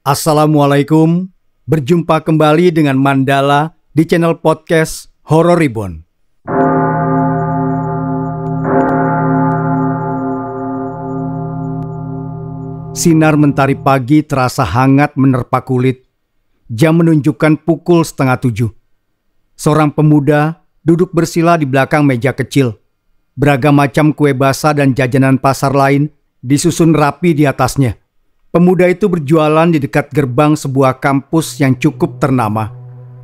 Assalamualaikum, berjumpa kembali dengan Mandala di channel podcast Horror Reborn. Sinar mentari pagi terasa hangat menerpa kulit. Jam menunjukkan pukul 6:30. Seorang pemuda duduk bersila di belakang meja kecil. Beragam macam kue basah dan jajanan pasar lain disusun rapi di atasnya. Pemuda itu berjualan di dekat gerbang sebuah kampus yang cukup ternama,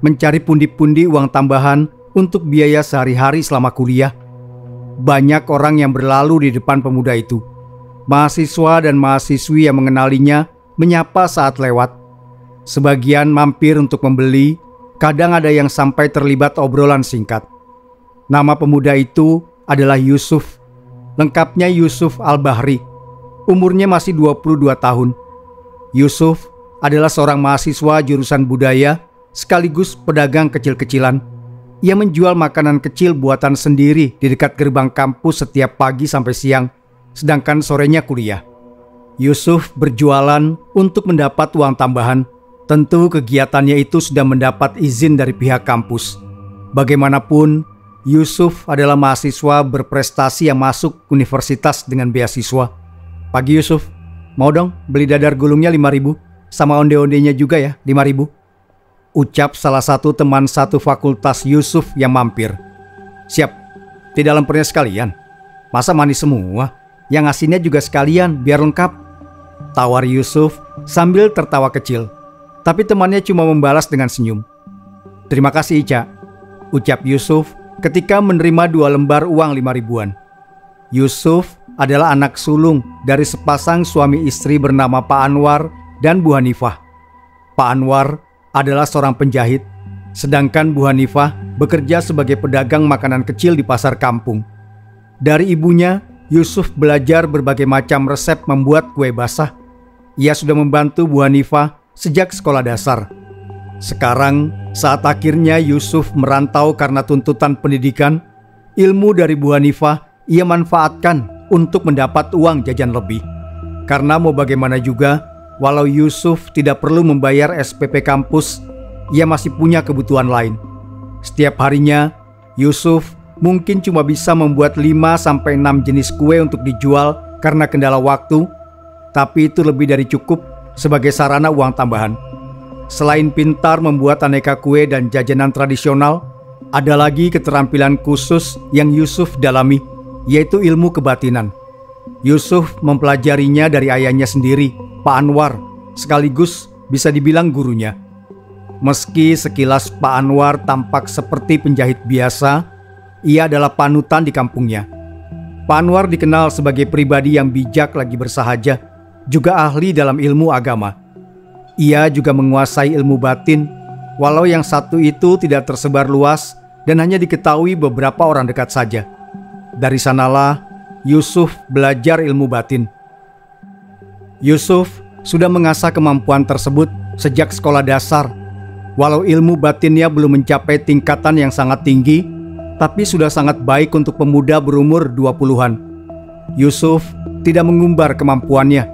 mencari pundi-pundi uang tambahan untuk biaya sehari-hari selama kuliah. Banyak orang yang berlalu di depan pemuda itu. Mahasiswa dan mahasiswi yang mengenalinya menyapa saat lewat. Sebagian mampir untuk membeli, kadang ada yang sampai terlibat obrolan singkat. Nama pemuda itu adalah Yusuf. Lengkapnya Yusuf Al-Bahri. Umurnya masih 22 tahun. Yusuf adalah seorang mahasiswa jurusan budaya sekaligus pedagang kecil-kecilan. Ia menjual makanan kecil buatan sendiri di dekat gerbang kampus setiap pagi sampai siang, sedangkan sorenya kuliah. Yusuf berjualan untuk mendapat uang tambahan. Tentu kegiatannya itu sudah mendapat izin dari pihak kampus. Bagaimanapun, Yusuf adalah mahasiswa berprestasi yang masuk universitas dengan beasiswa. Pagi Yusuf, mau dong beli dadar gulungnya 5.000, sama onde-ondenya juga ya 5.000. Ucap salah satu teman satu fakultas Yusuf yang mampir. Siap, tidak lempernya sekalian. Masa manis semua? Yang ngasihnya juga sekalian biar lengkap, tawar Yusuf sambil tertawa kecil. Tapi temannya cuma membalas dengan senyum. Terima kasih Ica, ucap Yusuf ketika menerima 2 lembar uang 5.000-an. Yusuf adalah anak sulung dari sepasang suami istri bernama Pak Anwar dan Bu Hanifah. Pak Anwar adalah seorang penjahit, sedangkan Bu Hanifah bekerja sebagai pedagang makanan kecil di pasar kampung. Dari ibunya, Yusuf belajar berbagai macam resep membuat kue basah. Ia sudah membantu Bu Hanifah sejak sekolah dasar. Sekarang, saat akhirnya Yusuf merantau karena tuntutan pendidikan, ilmu dari Bu Hanifah ia manfaatkan untuk mendapat uang jajan lebih. Karena mau bagaimana juga, walau Yusuf tidak perlu membayar SPP kampus, ia masih punya kebutuhan lain. Setiap harinya, Yusuf mungkin cuma bisa membuat 5-6 jenis kue untuk dijual karena kendala waktu, tapi itu lebih dari cukup sebagai sarana uang tambahan. Selain pintar membuat aneka kue dan jajanan tradisional, ada lagi keterampilan khusus yang Yusuf dalami, yaitu ilmu kebatinan. Yusuf mempelajarinya dari ayahnya sendiri, Pak Anwar, sekaligus bisa dibilang gurunya. Meski sekilas Pak Anwar tampak seperti penjahit biasa, ia adalah panutan di kampungnya. Pak Anwar dikenal sebagai pribadi yang bijak lagi bersahaja, juga ahli dalam ilmu agama. Ia juga menguasai ilmu batin, walau yang satu itu tidak tersebar luas dan hanya diketahui beberapa orang dekat saja. Dari sanalah Yusuf belajar ilmu batin. Yusuf sudah mengasah kemampuan tersebut sejak sekolah dasar. Walau ilmu batinnya belum mencapai tingkatan yang sangat tinggi, tapi sudah sangat baik untuk pemuda berumur 20-an. Yusuf tidak mengumbar kemampuannya.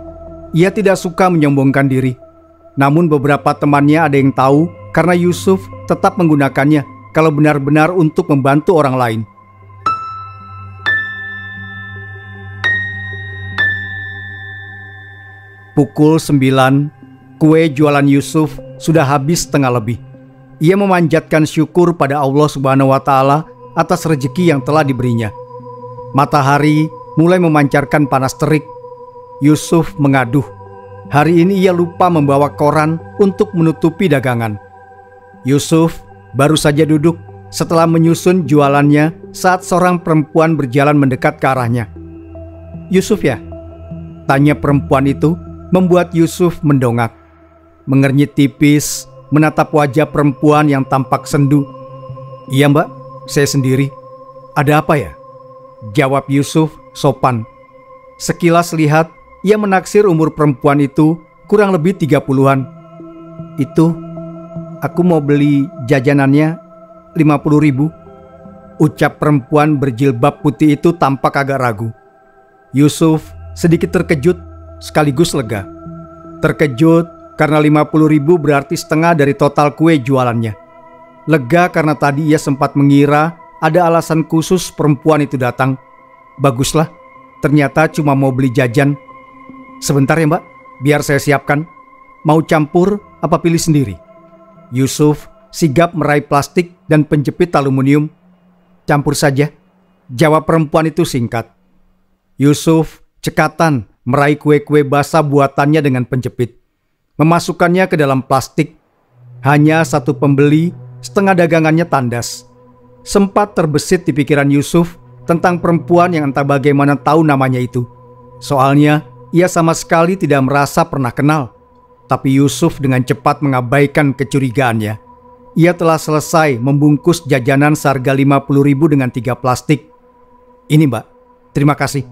Ia tidak suka menyombongkan diri. Namun beberapa temannya ada yang tahu karena Yusuf tetap menggunakannya kalau benar-benar untuk membantu orang lain. Pukul 9, kue jualan Yusuf sudah habis setengah lebih. Ia memanjatkan syukur pada Allah Subhanahu wa Ta'ala atas rezeki yang telah diberinya. Matahari mulai memancarkan panas terik. Yusuf mengaduh. Hari ini ia lupa membawa koran untuk menutupi dagangan. Yusuf baru saja duduk setelah menyusun jualannya saat seorang perempuan berjalan mendekat ke arahnya. Yusuf ya? Tanya perempuan itu, membuat Yusuf mendongak. Mengernyit tipis, menatap wajah perempuan yang tampak sendu. Iya mbak, saya sendiri. Ada apa ya? Jawab Yusuf sopan. Sekilas lihat, ia menaksir umur perempuan itu kurang lebih 30-an. Itu, aku mau beli jajanannya 50.000. Ucap perempuan berjilbab putih itu tampak agak ragu. Yusuf sedikit terkejut sekaligus lega. Terkejut karena 50.000 berarti setengah dari total kue jualannya. Lega karena tadi ia sempat mengira ada alasan khusus perempuan itu datang. Baguslah, ternyata cuma mau beli jajan. Sebentar ya Mbak, biar saya siapkan. Mau campur apa pilih sendiri? Yusuf sigap meraih plastik dan penjepit aluminium. Campur saja, jawab perempuan itu singkat. Yusuf cekatan meraih kue-kue basah buatannya dengan penjepit. Memasukkannya ke dalam plastik. Hanya satu pembeli, setengah dagangannya tandas. Sempat terbesit di pikiran Yusuf tentang perempuan yang entah bagaimana tahu namanya itu. Soalnya ia sama sekali tidak merasa pernah kenal. Tapi Yusuf dengan cepat mengabaikan kecurigaannya. Ia telah selesai membungkus jajanan seharga 50.000 dengan 3 plastik. Ini Mbak, terima kasih,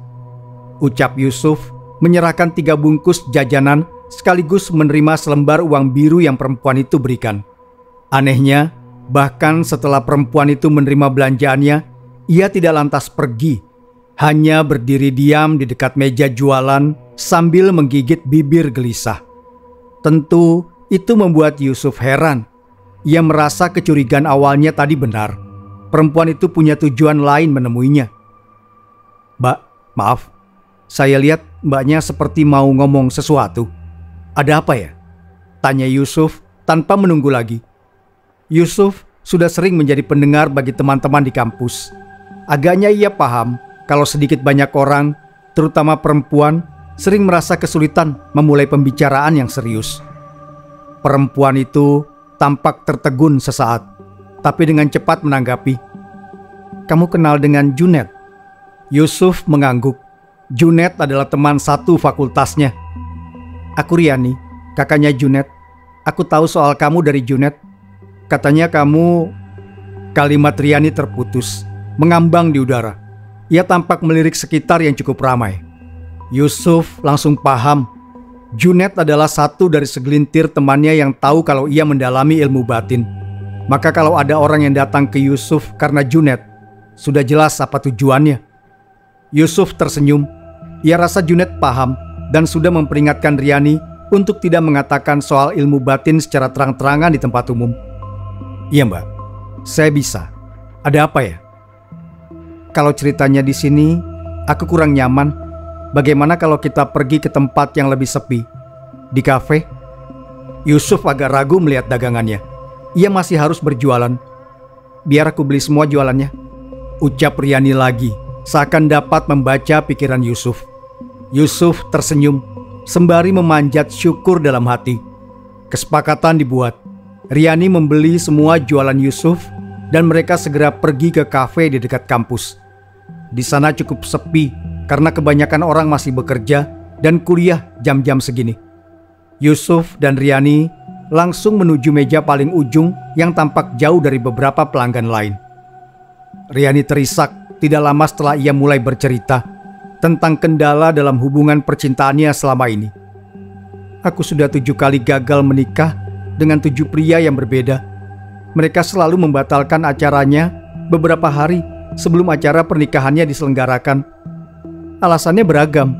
ucap Yusuf menyerahkan 3 bungkus jajanan sekaligus menerima selembar uang biru yang perempuan itu berikan. Anehnya, bahkan setelah perempuan itu menerima belanjaannya, ia tidak lantas pergi. Hanya berdiri diam di dekat meja jualan sambil menggigit bibir gelisah. Tentu itu membuat Yusuf heran. Ia merasa kecurigaan awalnya tadi benar. Perempuan itu punya tujuan lain menemuinya. Mbak, maaf. Saya lihat mbaknya seperti mau ngomong sesuatu. Ada apa ya? Tanya Yusuf tanpa menunggu lagi. Yusuf sudah sering menjadi pendengar bagi teman-teman di kampus. Agaknya ia paham kalau sedikit banyak orang, terutama perempuan, sering merasa kesulitan memulai pembicaraan yang serius. Perempuan itu tampak tertegun sesaat, tapi dengan cepat menanggapi. Kamu kenal dengan Junet? Yusuf mengangguk. Junet adalah teman satu fakultasnya. Aku Riani, kakaknya Junet. Aku tahu soal kamu dari Junet. Katanya kamu... Kalimat Riani terputus, mengambang di udara. Ia tampak melirik sekitar yang cukup ramai. Yusuf langsung paham. Junet adalah satu dari segelintir temannya yang tahu kalau ia mendalami ilmu batin. Maka kalau ada orang yang datang ke Yusuf karena Junet, sudah jelas apa tujuannya. Yusuf tersenyum. Ia rasa Junet paham dan sudah memperingatkan Riani untuk tidak mengatakan soal ilmu batin secara terang-terangan di tempat umum. Iya Mbak, saya bisa. Ada apa ya? Kalau ceritanya di sini, aku kurang nyaman. Bagaimana kalau kita pergi ke tempat yang lebih sepi? Di kafe? Yusuf agak ragu melihat dagangannya. Ia masih harus berjualan. Biar aku beli semua jualannya, ucap Riani lagi, seakan dapat membaca pikiran Yusuf. Yusuf tersenyum, sembari memanjat syukur dalam hati. Kesepakatan dibuat. Riani membeli semua jualan Yusuf dan mereka segera pergi ke kafe di dekat kampus. Di sana cukup sepi karena kebanyakan orang masih bekerja dan kuliah jam-jam segini. Yusuf dan Riani langsung menuju meja paling ujung yang tampak jauh dari beberapa pelanggan lain. Riani terisak tidak lama setelah ia mulai bercerita tentang kendala dalam hubungan percintaannya selama ini. Aku sudah 7 kali gagal menikah dengan 7 pria yang berbeda. Mereka selalu membatalkan acaranya beberapa hari sebelum acara pernikahannya diselenggarakan. Alasannya beragam.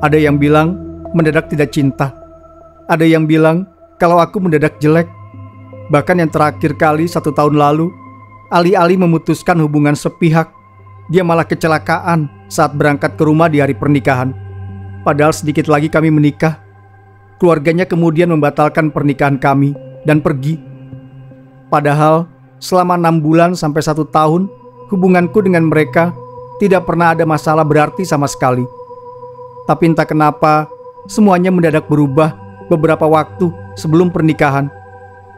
Ada yang bilang mendadak tidak cinta. Ada yang bilang kalau aku mendadak jelek. Bahkan yang terakhir kali 1 tahun lalu, alih-alih memutuskan hubungan sepihak, dia malah kecelakaan saat berangkat ke rumah di hari pernikahan. Padahal sedikit lagi kami menikah. Keluarganya kemudian membatalkan pernikahan kami dan pergi. Padahal selama 6 bulan sampai 1 tahun, hubunganku dengan mereka tidak pernah ada masalah berarti sama sekali. Tapi entah kenapa, semuanya mendadak berubah beberapa waktu sebelum pernikahan.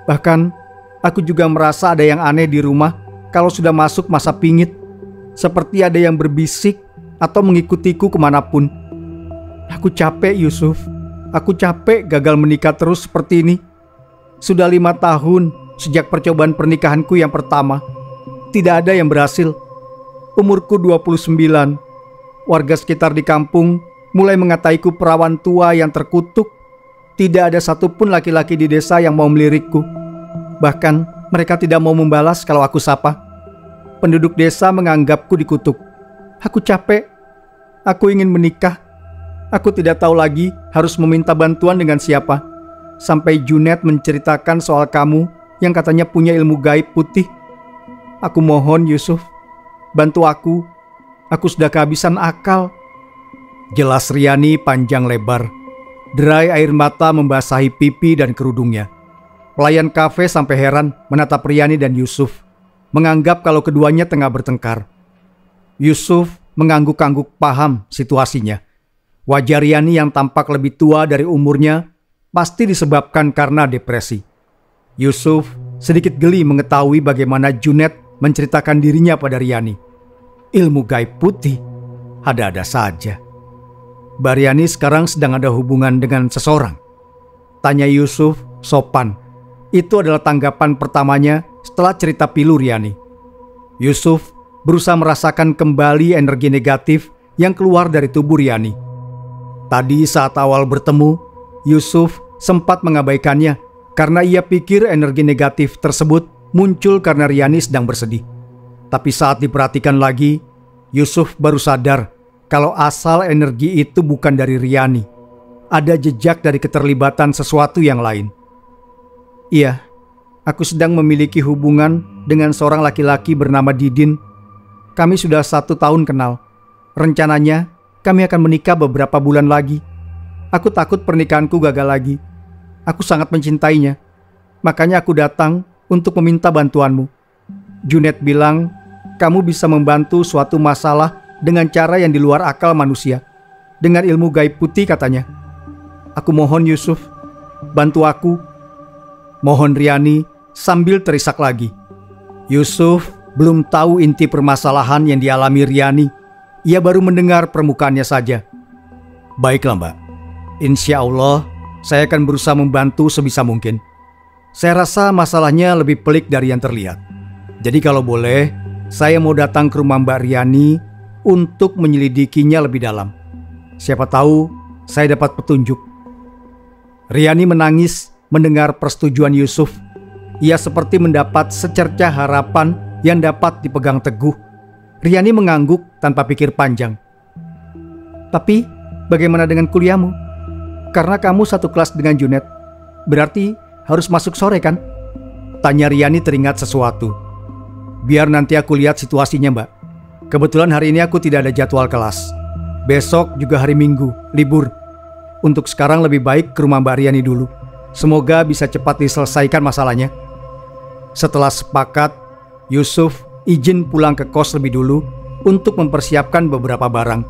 Bahkan, aku juga merasa ada yang aneh di rumah kalau sudah masuk masa pingit. Seperti ada yang berbisik atau mengikutiku kemanapun. Aku capek Yusuf. Aku capek gagal menikah terus seperti ini. Sudah 5 tahun sejak percobaan pernikahanku yang pertama. Tidak ada yang berhasil. Umurku 29. Warga sekitar di kampung mulai mengataiku perawan tua yang terkutuk. Tidak ada satupun laki-laki di desa yang mau melirikku. Bahkan mereka tidak mau membalas kalau aku sapa. Penduduk desa menganggapku dikutuk. Aku capek. Aku ingin menikah. Aku tidak tahu lagi harus meminta bantuan dengan siapa. sampai Junet menceritakan soal kamu yang katanya punya ilmu gaib putih. Aku mohon Yusuf, bantu aku. Aku sudah kehabisan akal. Jelas Riani panjang lebar. Derai air mata membasahi pipi dan kerudungnya. Pelayan kafe sampai heran menatap Riani dan Yusuf, menganggap kalau keduanya tengah bertengkar. Yusuf mengangguk-angguk paham situasinya. Wajah Riani yang tampak lebih tua dari umurnya pasti disebabkan karena depresi. Yusuf sedikit geli mengetahui bagaimana Junet menceritakan dirinya pada Riani. Ilmu gaib putih, ada-ada saja. Mbak Riani sekarang sedang ada hubungan dengan seseorang? Tanya Yusuf sopan. Itu adalah tanggapan pertamanya setelah cerita pilu Riani. Yusuf berusaha merasakan kembali energi negatif yang keluar dari tubuh Riani. Tadi saat awal bertemu, Yusuf sempat mengabaikannya karena ia pikir energi negatif tersebut muncul karena Riani sedang bersedih. Tapi saat diperhatikan lagi, Yusuf baru sadar kalau asal energi itu bukan dari Riani. Ada jejak dari keterlibatan sesuatu yang lain. Iya, aku sedang memiliki hubungan dengan seorang laki-laki bernama Didin. Kami sudah 1 tahun kenal. Rencananya kami akan menikah beberapa bulan lagi. Aku takut pernikahanku gagal lagi. Aku sangat mencintainya. Makanya aku datang untuk meminta bantuanmu. Junet bilang kamu bisa membantu suatu masalah dengan cara yang di luar akal manusia. Dengan ilmu gaib putih katanya. Aku mohon Yusuf, bantu aku. Mohon Riani sambil terisak lagi. Yusuf belum tahu inti permasalahan yang dialami Riani. Ia baru mendengar permukaannya saja. Baiklah Mbak, insya Allah saya akan berusaha membantu sebisa mungkin. Saya rasa masalahnya lebih pelik dari yang terlihat. Jadi kalau boleh, saya mau datang ke rumah Mbak Riani untuk menyelidikinya lebih dalam. Siapa tahu saya dapat petunjuk. Riani menangis mendengar persetujuan Yusuf. Ia seperti mendapat secercah harapan yang dapat dipegang teguh. Riani mengangguk tanpa pikir panjang. Tapi bagaimana dengan kuliahmu? Karena kamu satu kelas dengan Junet, berarti harus masuk sore kan? Tanya Riani teringat sesuatu. Biar nanti aku lihat situasinya Mbak. Kebetulan hari ini aku tidak ada jadwal kelas. Besok juga hari Minggu, libur. Untuk sekarang lebih baik ke rumah Mbak Riani dulu. Semoga bisa cepat diselesaikan masalahnya. Setelah sepakat, Yusuf izin pulang ke kos lebih dulu untuk mempersiapkan beberapa barang.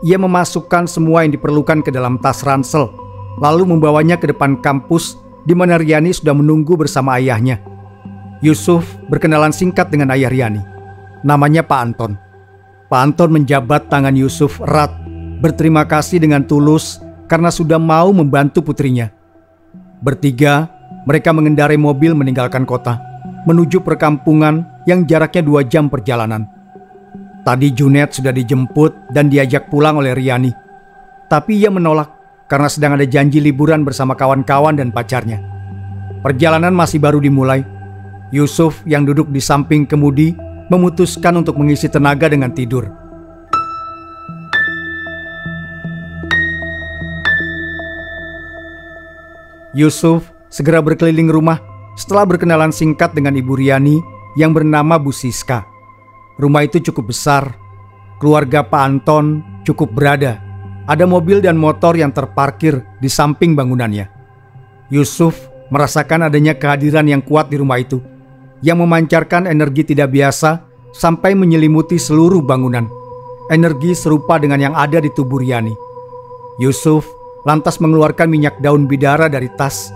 Ia memasukkan semua yang diperlukan ke dalam tas ransel, lalu membawanya ke depan kampus di mana Riani sudah menunggu bersama ayahnya. Yusuf berkenalan singkat dengan ayah Riani. Namanya Pak Anton. Pak Anton menjabat tangan Yusuf erat, berterima kasih dengan tulus karena sudah mau membantu putrinya. Bertiga, mereka mengendarai mobil meninggalkan kota, menuju perkampungan yang jaraknya 2 jam perjalanan. Tadi Junet sudah dijemput dan diajak pulang oleh Riani. Tapi ia menolak karena sedang ada janji liburan bersama kawan-kawan dan pacarnya. Perjalanan masih baru dimulai. Yusuf yang duduk di samping kemudi memutuskan untuk mengisi tenaga dengan tidur. Yusuf segera berkeliling rumah setelah berkenalan singkat dengan Ibu Riani yang bernama Bu Siska. Rumah itu cukup besar. Keluarga Pak Anton cukup berada. Ada mobil dan motor yang terparkir di samping bangunannya. Yusuf merasakan adanya kehadiran yang kuat di rumah itu, yang memancarkan energi tidak biasa sampai menyelimuti seluruh bangunan. Energi serupa dengan yang ada di tubuh Riani. Yusuf lantas mengeluarkan minyak daun bidara dari tas,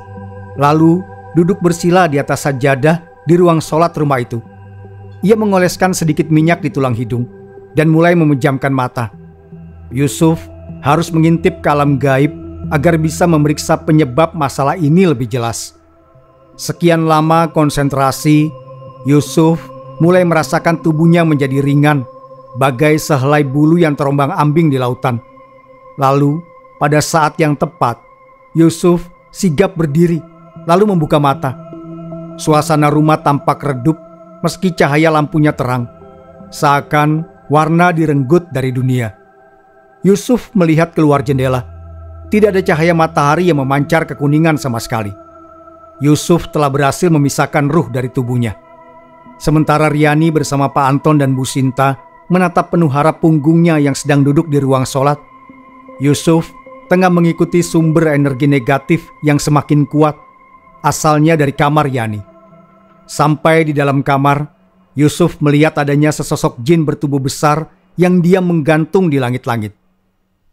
lalu duduk bersila di atas sajadah di ruang sholat rumah itu. Ia mengoleskan sedikit minyak di tulang hidung dan mulai memejamkan mata. Yusuf harus mengintip ke alam gaib agar bisa memeriksa penyebab masalah ini lebih jelas. Sekian lama konsentrasi, Yusuf mulai merasakan tubuhnya menjadi ringan, bagai sehelai bulu yang terombang-ambing di lautan. Lalu, pada saat yang tepat, Yusuf sigap berdiri, lalu membuka mata. Suasana rumah tampak redup meski cahaya lampunya terang, seakan warna direnggut dari dunia. Yusuf melihat keluar jendela. Tidak ada cahaya matahari yang memancar kekuningan sama sekali. Yusuf telah berhasil memisahkan ruh dari tubuhnya. Sementara Riani bersama Pak Anton dan Bu Sinta menatap penuh harap punggungnya yang sedang duduk di ruang sholat. Yusuf tengah mengikuti sumber energi negatif yang semakin kuat, asalnya dari kamar Riani. Sampai di dalam kamar, Yusuf melihat adanya sesosok jin bertubuh besar yang diam menggantung di langit-langit.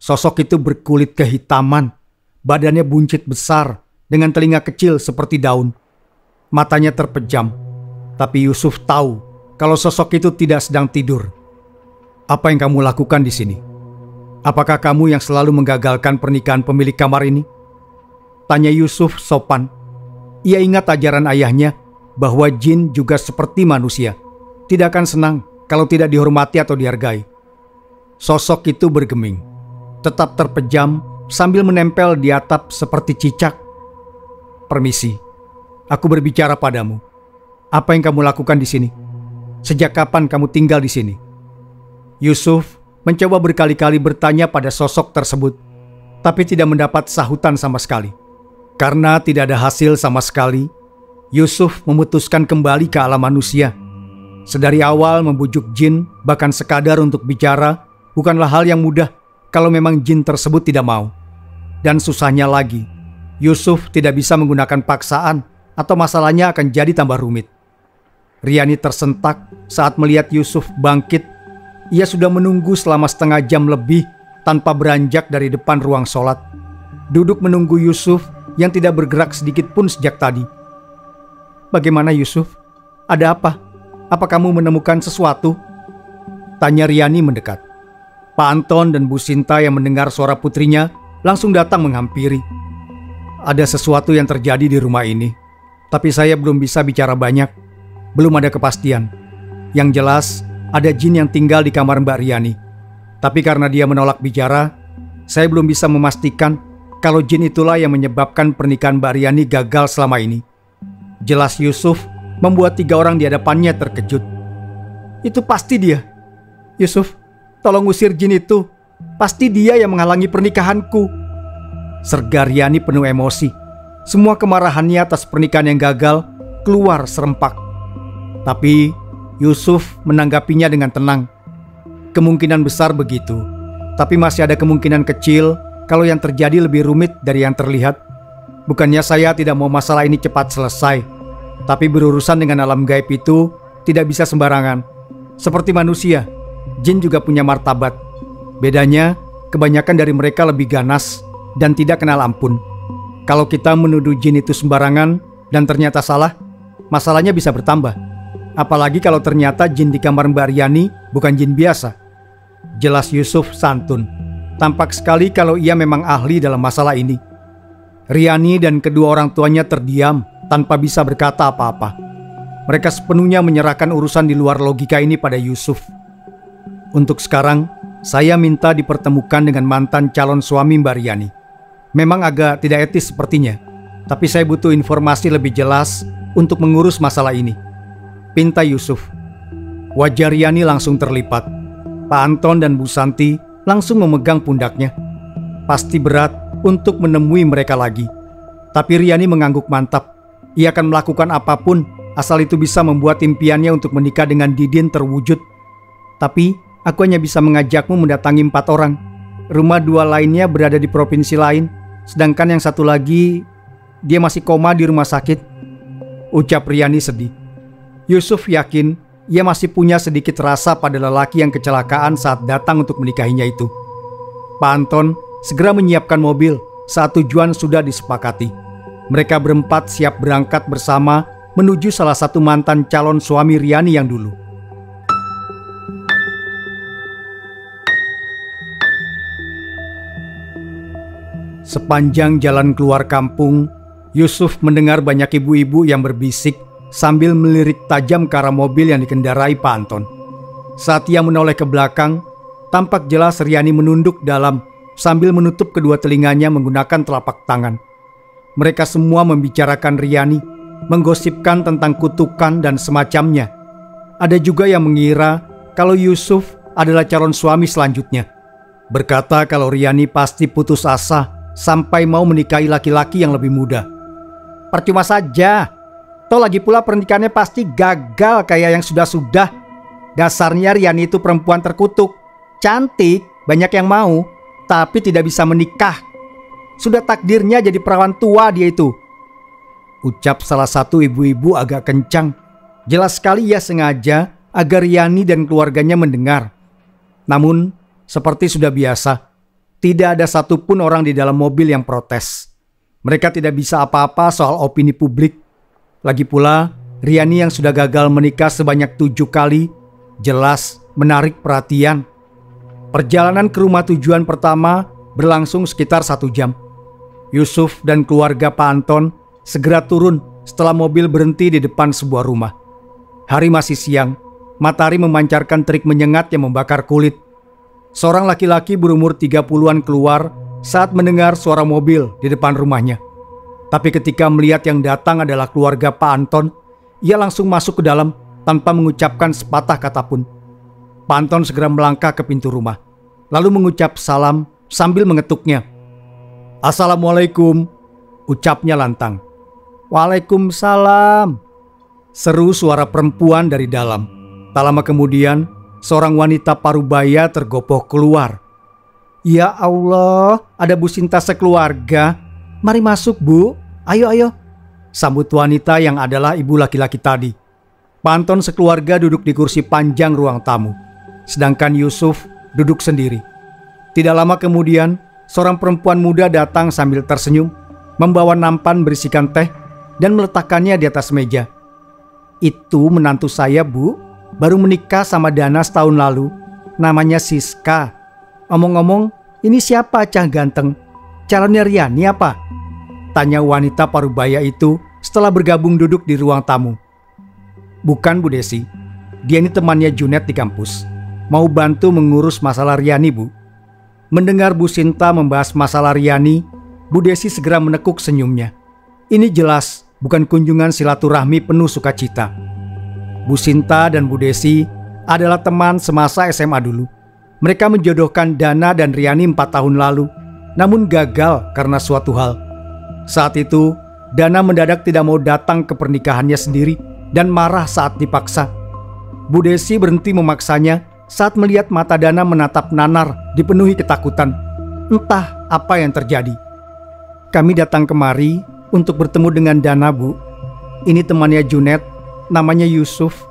Sosok itu berkulit kehitaman, badannya buncit besar dengan telinga kecil seperti daun. Matanya terpejam, tapi Yusuf tahu kalau sosok itu tidak sedang tidur. Apa yang kamu lakukan di sini? Apakah kamu yang selalu menggagalkan pernikahan pemilik kamar ini? Tanya Yusuf sopan. Ia ingat ajaran ayahnya bahwa jin juga seperti manusia, tidak akan senang kalau tidak dihormati atau dihargai. Sosok itu bergeming, tetap terpejam sambil menempel di atap seperti cicak. Permisi, aku berbicara padamu. Apa yang kamu lakukan di sini? Sejak kapan kamu tinggal di sini? Yusuf mencoba berkali-kali bertanya pada sosok tersebut, tapi tidak mendapat sahutan sama sekali. Karena tidak ada hasil sama sekali, Yusuf memutuskan kembali ke alam manusia. Sedari awal membujuk jin, bahkan sekadar untuk bicara, bukanlah hal yang mudah kalau memang jin tersebut tidak mau. Dan susahnya lagi, Yusuf tidak bisa menggunakan paksaan atau masalahnya akan jadi tambah rumit. Riani tersentak saat melihat Yusuf bangkit. Ia sudah menunggu selama setengah jam lebih tanpa beranjak dari depan ruang sholat. Duduk menunggu Yusuf yang tidak bergerak sedikit pun sejak tadi. Bagaimana Yusuf? Ada apa? Apa kamu menemukan sesuatu? Tanya Riani mendekat. Pak Anton dan Bu Sinta yang mendengar suara putrinya langsung datang menghampiri. Ada sesuatu yang terjadi di rumah ini, tapi saya belum bisa bicara banyak. Belum ada kepastian. Yang jelas, ada jin yang tinggal di kamar Mbak Riani. Tapi karena dia menolak bicara, saya belum bisa memastikan kalau jin itulah yang menyebabkan pernikahan Mbak Riani gagal selama ini. Jelas Yusuf membuat 3 orang di hadapannya terkejut. Itu pasti dia. Yusuf, tolong usir jin itu. Pasti dia yang menghalangi pernikahanku. Serga Riani penuh emosi. Semua kemarahannya atas pernikahan yang gagal keluar serempak. Tapi Yusuf menanggapinya dengan tenang. Kemungkinan besar begitu, tapi masih ada kemungkinan kecil kalau yang terjadi lebih rumit dari yang terlihat. Bukannya saya tidak mau masalah ini cepat selesai, tapi berurusan dengan alam gaib itu tidak bisa sembarangan. Seperti manusia, jin juga punya martabat. Bedanya, kebanyakan dari mereka lebih ganas dan tidak kenal ampun. Kalau kita menuduh jin itu sembarangan dan ternyata salah, masalahnya bisa bertambah. Apalagi kalau ternyata jin di kamar Mbak Riani bukan jin biasa. Jelas Yusuf santun. Tampak sekali kalau ia memang ahli dalam masalah ini. Riani dan kedua orang tuanya terdiam tanpa bisa berkata apa-apa. Mereka sepenuhnya menyerahkan urusan di luar logika ini pada Yusuf. Untuk sekarang, saya minta dipertemukan dengan mantan calon suami Mbak Riani. Memang agak tidak etis sepertinya, tapi saya butuh informasi lebih jelas untuk mengurus masalah ini. Pinta Yusuf. Wajah Riani langsung terlipat. Pak Anton dan Bu Santi langsung memegang pundaknya. Pasti berat untuk menemui mereka lagi. Tapi Riani mengangguk mantap. Ia akan melakukan apapun asal itu bisa membuat impiannya untuk menikah dengan Didin terwujud. Tapi aku hanya bisa mengajakmu mendatangi 4 orang. Rumah 2 lainnya berada di provinsi lain, sedangkan yang satu lagi dia masih koma di rumah sakit. Ucap Riani sedih. Yusuf yakin ia masih punya sedikit rasa pada lelaki yang kecelakaan saat datang untuk menikahinya itu. Pak Anton segera menyiapkan mobil saat tujuan sudah disepakati. Mereka berempat siap berangkat bersama menuju salah satu mantan calon suami Riani yang dulu. Sepanjang jalan keluar kampung, Yusuf mendengar banyak ibu-ibu yang berbisik sambil melirik tajam ke arah mobil yang dikendarai Pak Anton. Saat ia menoleh ke belakang, tampak jelas Riani menunduk dalam sambil menutup kedua telinganya menggunakan telapak tangan. Mereka semua membicarakan Riani, menggosipkan tentang kutukan dan semacamnya. Ada juga yang mengira kalau Yusuf adalah calon suami selanjutnya. Berkata kalau Riani pasti putus asa sampai mau menikahi laki-laki yang lebih muda. Percuma saja. Toh lagi pula pernikahannya pasti gagal kayak yang sudah-sudah. Dasarnya Riani itu perempuan terkutuk. Cantik, banyak yang mau, tapi tidak bisa menikah. Sudah takdirnya jadi perawan tua dia itu. Ucap salah satu ibu-ibu agak kencang. Jelas sekali ia sengaja agar Riani dan keluarganya mendengar. Namun, seperti sudah biasa, tidak ada satupun orang di dalam mobil yang protes. Mereka tidak bisa apa-apa soal opini publik. Lagi pula, Riani yang sudah gagal menikah sebanyak 7 kali, jelas menarik perhatian. Perjalanan ke rumah tujuan pertama berlangsung sekitar 1 jam. Yusuf dan keluarga Pak Anton segera turun setelah mobil berhenti di depan sebuah rumah. Hari masih siang, matahari memancarkan terik menyengat yang membakar kulit. Seorang laki-laki berumur 30-an keluar saat mendengar suara mobil di depan rumahnya. Tapi ketika melihat yang datang adalah keluarga Pak Anton, ia langsung masuk ke dalam tanpa mengucapkan sepatah kata pun. Pak Anton segera melangkah ke pintu rumah, lalu mengucap salam sambil mengetuknya. "Assalamualaikum," ucapnya lantang. "Waalaikumsalam," seru suara perempuan dari dalam. Tak lama kemudian, seorang wanita parubaya tergopoh keluar. "Ya Allah, ada Bu Sinta sekeluarga. Mari masuk, Bu. Ayo." Sambut wanita yang adalah ibu laki-laki tadi. Pak Anton sekeluarga duduk di kursi panjang ruang tamu, sedangkan Yusuf duduk sendiri. Tidak lama kemudian, seorang perempuan muda datang sambil tersenyum, membawa nampan berisikan teh dan meletakkannya di atas meja. "Itu menantu saya, Bu. Baru menikah sama Dana setahun lalu. Namanya Siska. Omong-omong, ini siapa Cah ganteng? Calonnya Riani apa?" tanya wanita parubaya itu setelah bergabung duduk di ruang tamu. "Bukan, Bu Desi. Dia ini temannya Junet di kampus. Mau bantu mengurus masalah Riani, Bu." Mendengar Bu Sinta membahas masalah Riani, Bu Desi segera menekuk senyumnya. Ini jelas bukan kunjungan silaturahmi penuh sukacita. Bu Sinta dan Bu Desi adalah teman semasa SMA dulu. Mereka menjodohkan Dana dan Riani 4 tahun lalu, namun gagal karena suatu hal. Saat itu, Dana mendadak tidak mau datang ke pernikahannya sendiri dan marah saat dipaksa. Bu Desi berhenti memaksanya saat melihat mata Dana menatap nanar dipenuhi ketakutan. Entah apa yang terjadi. "Kami datang kemari untuk bertemu dengan Dana, Bu. Ini temannya Junet, namanya Yusuf.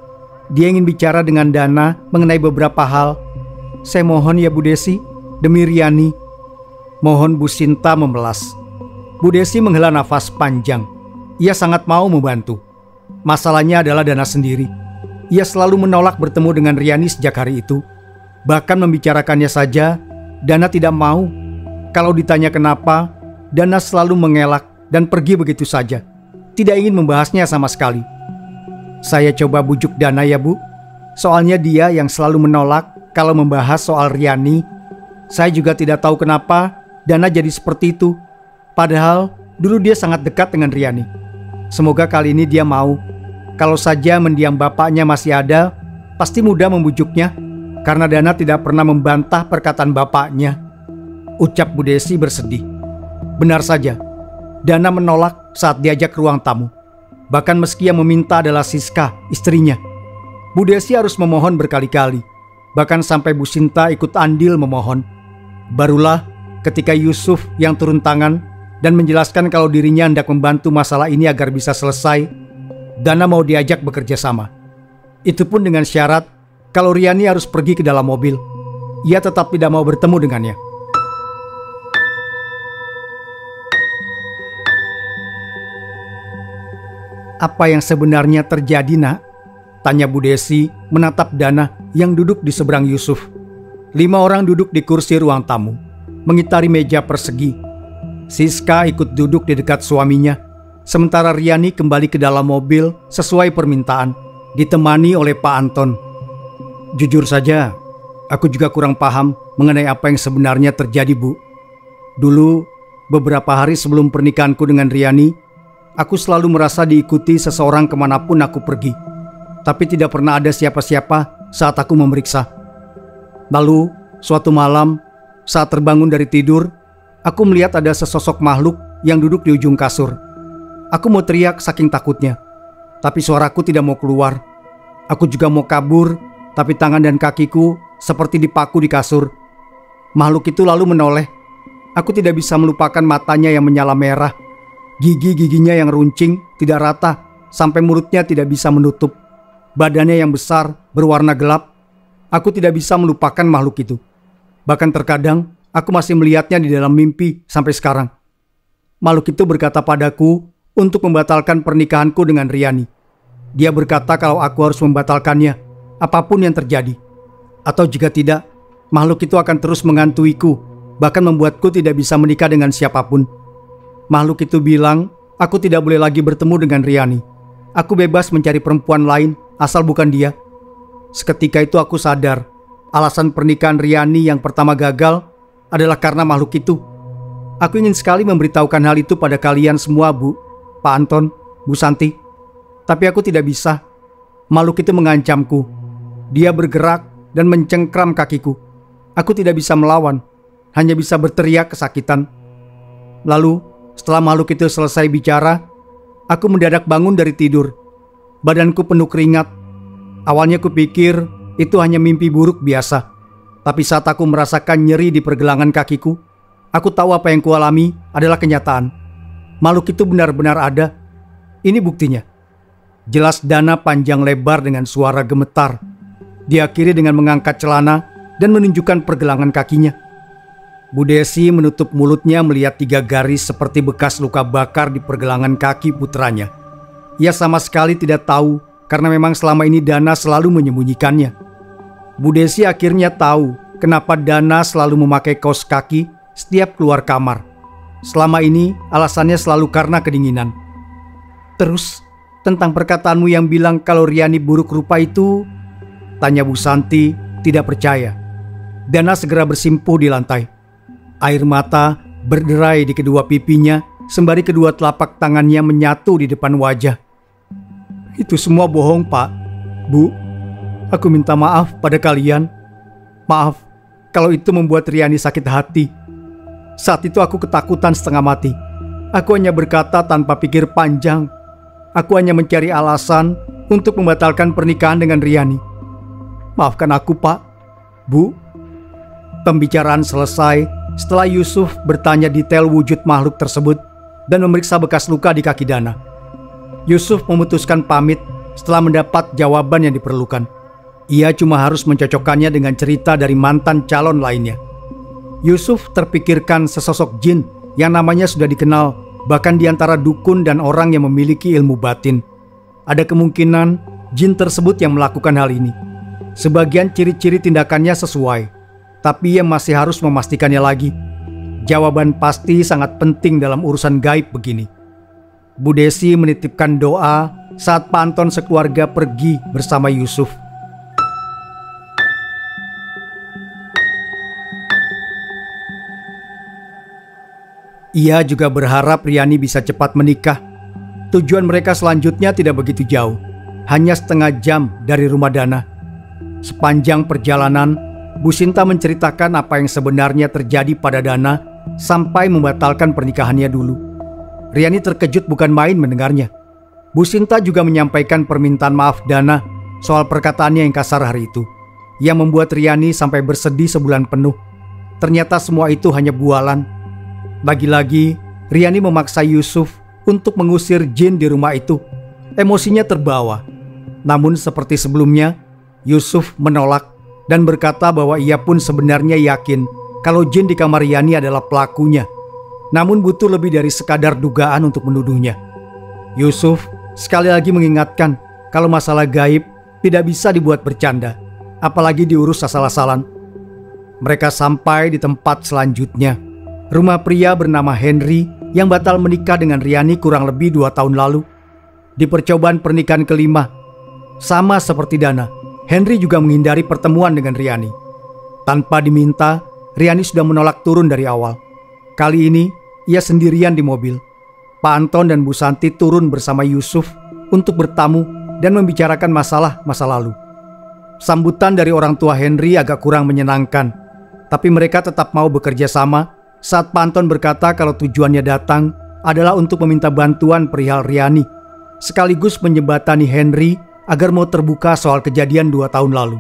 Dia ingin bicara dengan Dana mengenai beberapa hal. Saya mohon ya Bu Desi, demi Riani." Mohon Bu Sinta memelas. Bu Desi menghela nafas panjang. Ia sangat mau membantu. Masalahnya adalah Dana sendiri. Ia selalu menolak bertemu dengan Riani sejak hari itu. Bahkan membicarakannya saja, Dana tidak mau. Kalau ditanya kenapa, Dana selalu mengelak dan pergi begitu saja. Tidak ingin membahasnya sama sekali. Saya coba bujuk Dana ya, Bu. Soalnya dia yang selalu menolak kalau membahas soal Riani. Saya juga tidak tahu kenapa Dana jadi seperti itu. Padahal dulu dia sangat dekat dengan Riani. Semoga kali ini dia mau. Kalau saja mendiang bapaknya masih ada, pasti mudah membujuknya. Karena Dana tidak pernah membantah perkataan bapaknya. Ucap Bu Desi bersedih. Benar saja, Dana menolak saat diajak ke ruang tamu. Bahkan meski yang meminta adalah Siska, istrinya. Bu Desi harus memohon berkali-kali. Bahkan sampai Bu Sinta ikut andil memohon. Barulah ketika Yusuf yang turun tangan dan menjelaskan kalau dirinya hendak membantu masalah ini agar bisa selesai, Dana mau diajak bekerja sama. Itu pun dengan syarat kalau Riani harus pergi ke dalam mobil. Ia tetap tidak mau bertemu dengannya. "Apa yang sebenarnya terjadi, Nak?" tanya Bu Desi menatap Dana yang duduk di seberang Yusuf. 5 orang duduk di kursi ruang tamu, mengitari meja persegi. Siska ikut duduk di dekat suaminya, sementara Riani kembali ke dalam mobil sesuai permintaan, ditemani oleh Pak Anton. "Jujur saja, aku juga kurang paham mengenai apa yang sebenarnya terjadi, Bu. Dulu, beberapa hari sebelum pernikahanku dengan Riani, aku selalu merasa diikuti seseorang kemanapun aku pergi. Tapi tidak pernah ada siapa-siapa saat aku memeriksa. Lalu, suatu malam, saat terbangun dari tidur, Aku melihat ada sesosok makhluk yang duduk di ujung kasur. Aku mau teriak saking takutnya, tapi suaraku tidak mau keluar. Aku juga mau kabur, tapi tangan dan kakiku seperti dipaku di kasur. Makhluk itu lalu menoleh. Aku tidak bisa melupakan matanya yang menyala merah, gigi-giginya yang runcing, tidak rata, sampai mulutnya tidak bisa menutup. Badannya yang besar, berwarna gelap. Aku tidak bisa melupakan makhluk itu. Bahkan terkadang, aku masih melihatnya di dalam mimpi sampai sekarang. Makhluk itu berkata padaku untuk membatalkan pernikahanku dengan Riani. Dia berkata kalau aku harus membatalkannya, apapun yang terjadi. Atau jika tidak, makhluk itu akan terus menghantuiku, bahkan membuatku tidak bisa menikah dengan siapapun. Makhluk itu bilang, aku tidak boleh lagi bertemu dengan Riani. Aku bebas mencari perempuan lain, asal bukan dia. Seketika itu aku sadar, alasan pernikahan Riani yang pertama gagal adalah karena makhluk itu. Aku ingin sekali memberitahukan hal itu pada kalian semua, Bu, Pak Anton, Bu Santi. Tapi aku tidak bisa. Makhluk itu mengancamku. Dia bergerak dan mencengkram kakiku. Aku tidak bisa melawan, hanya bisa berteriak kesakitan. Lalu, setelah makhluk itu selesai bicara, aku mendadak bangun dari tidur. Badanku penuh keringat. Awalnya kupikir itu hanya mimpi buruk biasa. Tapi saat aku merasakan nyeri di pergelangan kakiku, aku tahu apa yang kualami adalah kenyataan. Makhluk itu benar-benar ada. Ini buktinya. Jelas Dana panjang lebar dengan suara gemetar. Diakhiri dengan mengangkat celana dan menunjukkan pergelangan kakinya. Bu Desi menutup mulutnya melihat 3 garis seperti bekas luka bakar di pergelangan kaki putranya. Ia sama sekali tidak tahu karena memang selama ini Dana selalu menyembunyikannya. Bu Desi akhirnya tahu kenapa Dana selalu memakai kaos kaki setiap keluar kamar. Selama ini alasannya selalu karena kedinginan. Terus, tentang perkataanmu yang bilang kalau Riani buruk rupa itu, tanya Bu Santi tidak percaya. Dana segera bersimpuh di lantai. Air mata berderai di kedua pipinya sembari kedua telapak tangannya menyatu di depan wajah. Itu semua bohong, Pak. Bu, aku minta maaf pada kalian. Maaf kalau itu membuat Riani sakit hati. Saat itu aku ketakutan setengah mati. Aku hanya berkata tanpa pikir panjang. Aku hanya mencari alasan untuk membatalkan pernikahan dengan Riani. Maafkan aku, Pak. Bu. Pembicaraan selesai setelah Yusuf bertanya detail wujud makhluk tersebut dan memeriksa bekas luka di kaki Dana. Yusuf memutuskan pamit setelah mendapat jawaban yang diperlukan. Ia cuma harus mencocokkannya dengan cerita dari mantan calon lainnya. Yusuf terpikirkan sesosok jin yang namanya sudah dikenal bahkan di antara dukun dan orang yang memiliki ilmu batin. Ada kemungkinan jin tersebut yang melakukan hal ini. Sebagian ciri-ciri tindakannya sesuai, tapi ia masih harus memastikannya lagi. Jawaban pasti sangat penting dalam urusan gaib begini. Bu Desi menitipkan doa saat Pak Anton sekeluarga pergi bersama Yusuf. Ia juga berharap Riani bisa cepat menikah. Tujuan mereka selanjutnya tidak begitu jauh, hanya setengah jam dari rumah Dana. Sepanjang perjalanan, Bu Sinta menceritakan apa yang sebenarnya terjadi pada Dana sampai membatalkan pernikahannya dulu. Riani terkejut bukan main mendengarnya. Bu Sinta juga menyampaikan permintaan maaf Dana soal perkataannya yang kasar hari itu, yang membuat Riani sampai bersedih sebulan penuh. Ternyata semua itu hanya bualan. Lagi-lagi, Riani memaksa Yusuf untuk mengusir jin di rumah itu. Emosinya terbawa. Namun seperti sebelumnya, Yusuf menolak dan berkata bahwa ia pun sebenarnya yakin kalau jin di kamar Riani adalah pelakunya. Namun butuh lebih dari sekadar dugaan untuk menuduhnya. Yusuf sekali lagi mengingatkan kalau masalah gaib tidak bisa dibuat bercanda, apalagi diurus asal-asalan. Mereka sampai di tempat selanjutnya. Rumah pria bernama Henry yang batal menikah dengan Riani kurang lebih 2 tahun lalu. Di percobaan pernikahan kelima, sama seperti Dana, Henry juga menghindari pertemuan dengan Riani. Tanpa diminta, Riani sudah menolak turun dari awal. Kali ini, ia sendirian di mobil. Pak Anton dan Bu Santi turun bersama Yusuf untuk bertamu dan membicarakan masalah masa lalu. Sambutan dari orang tua Henry agak kurang menyenangkan, tapi mereka tetap mau bekerja sama saat Pak Anton berkata kalau tujuannya datang adalah untuk meminta bantuan perihal Riani, sekaligus menjembatani Henry agar mau terbuka soal kejadian 2 tahun lalu.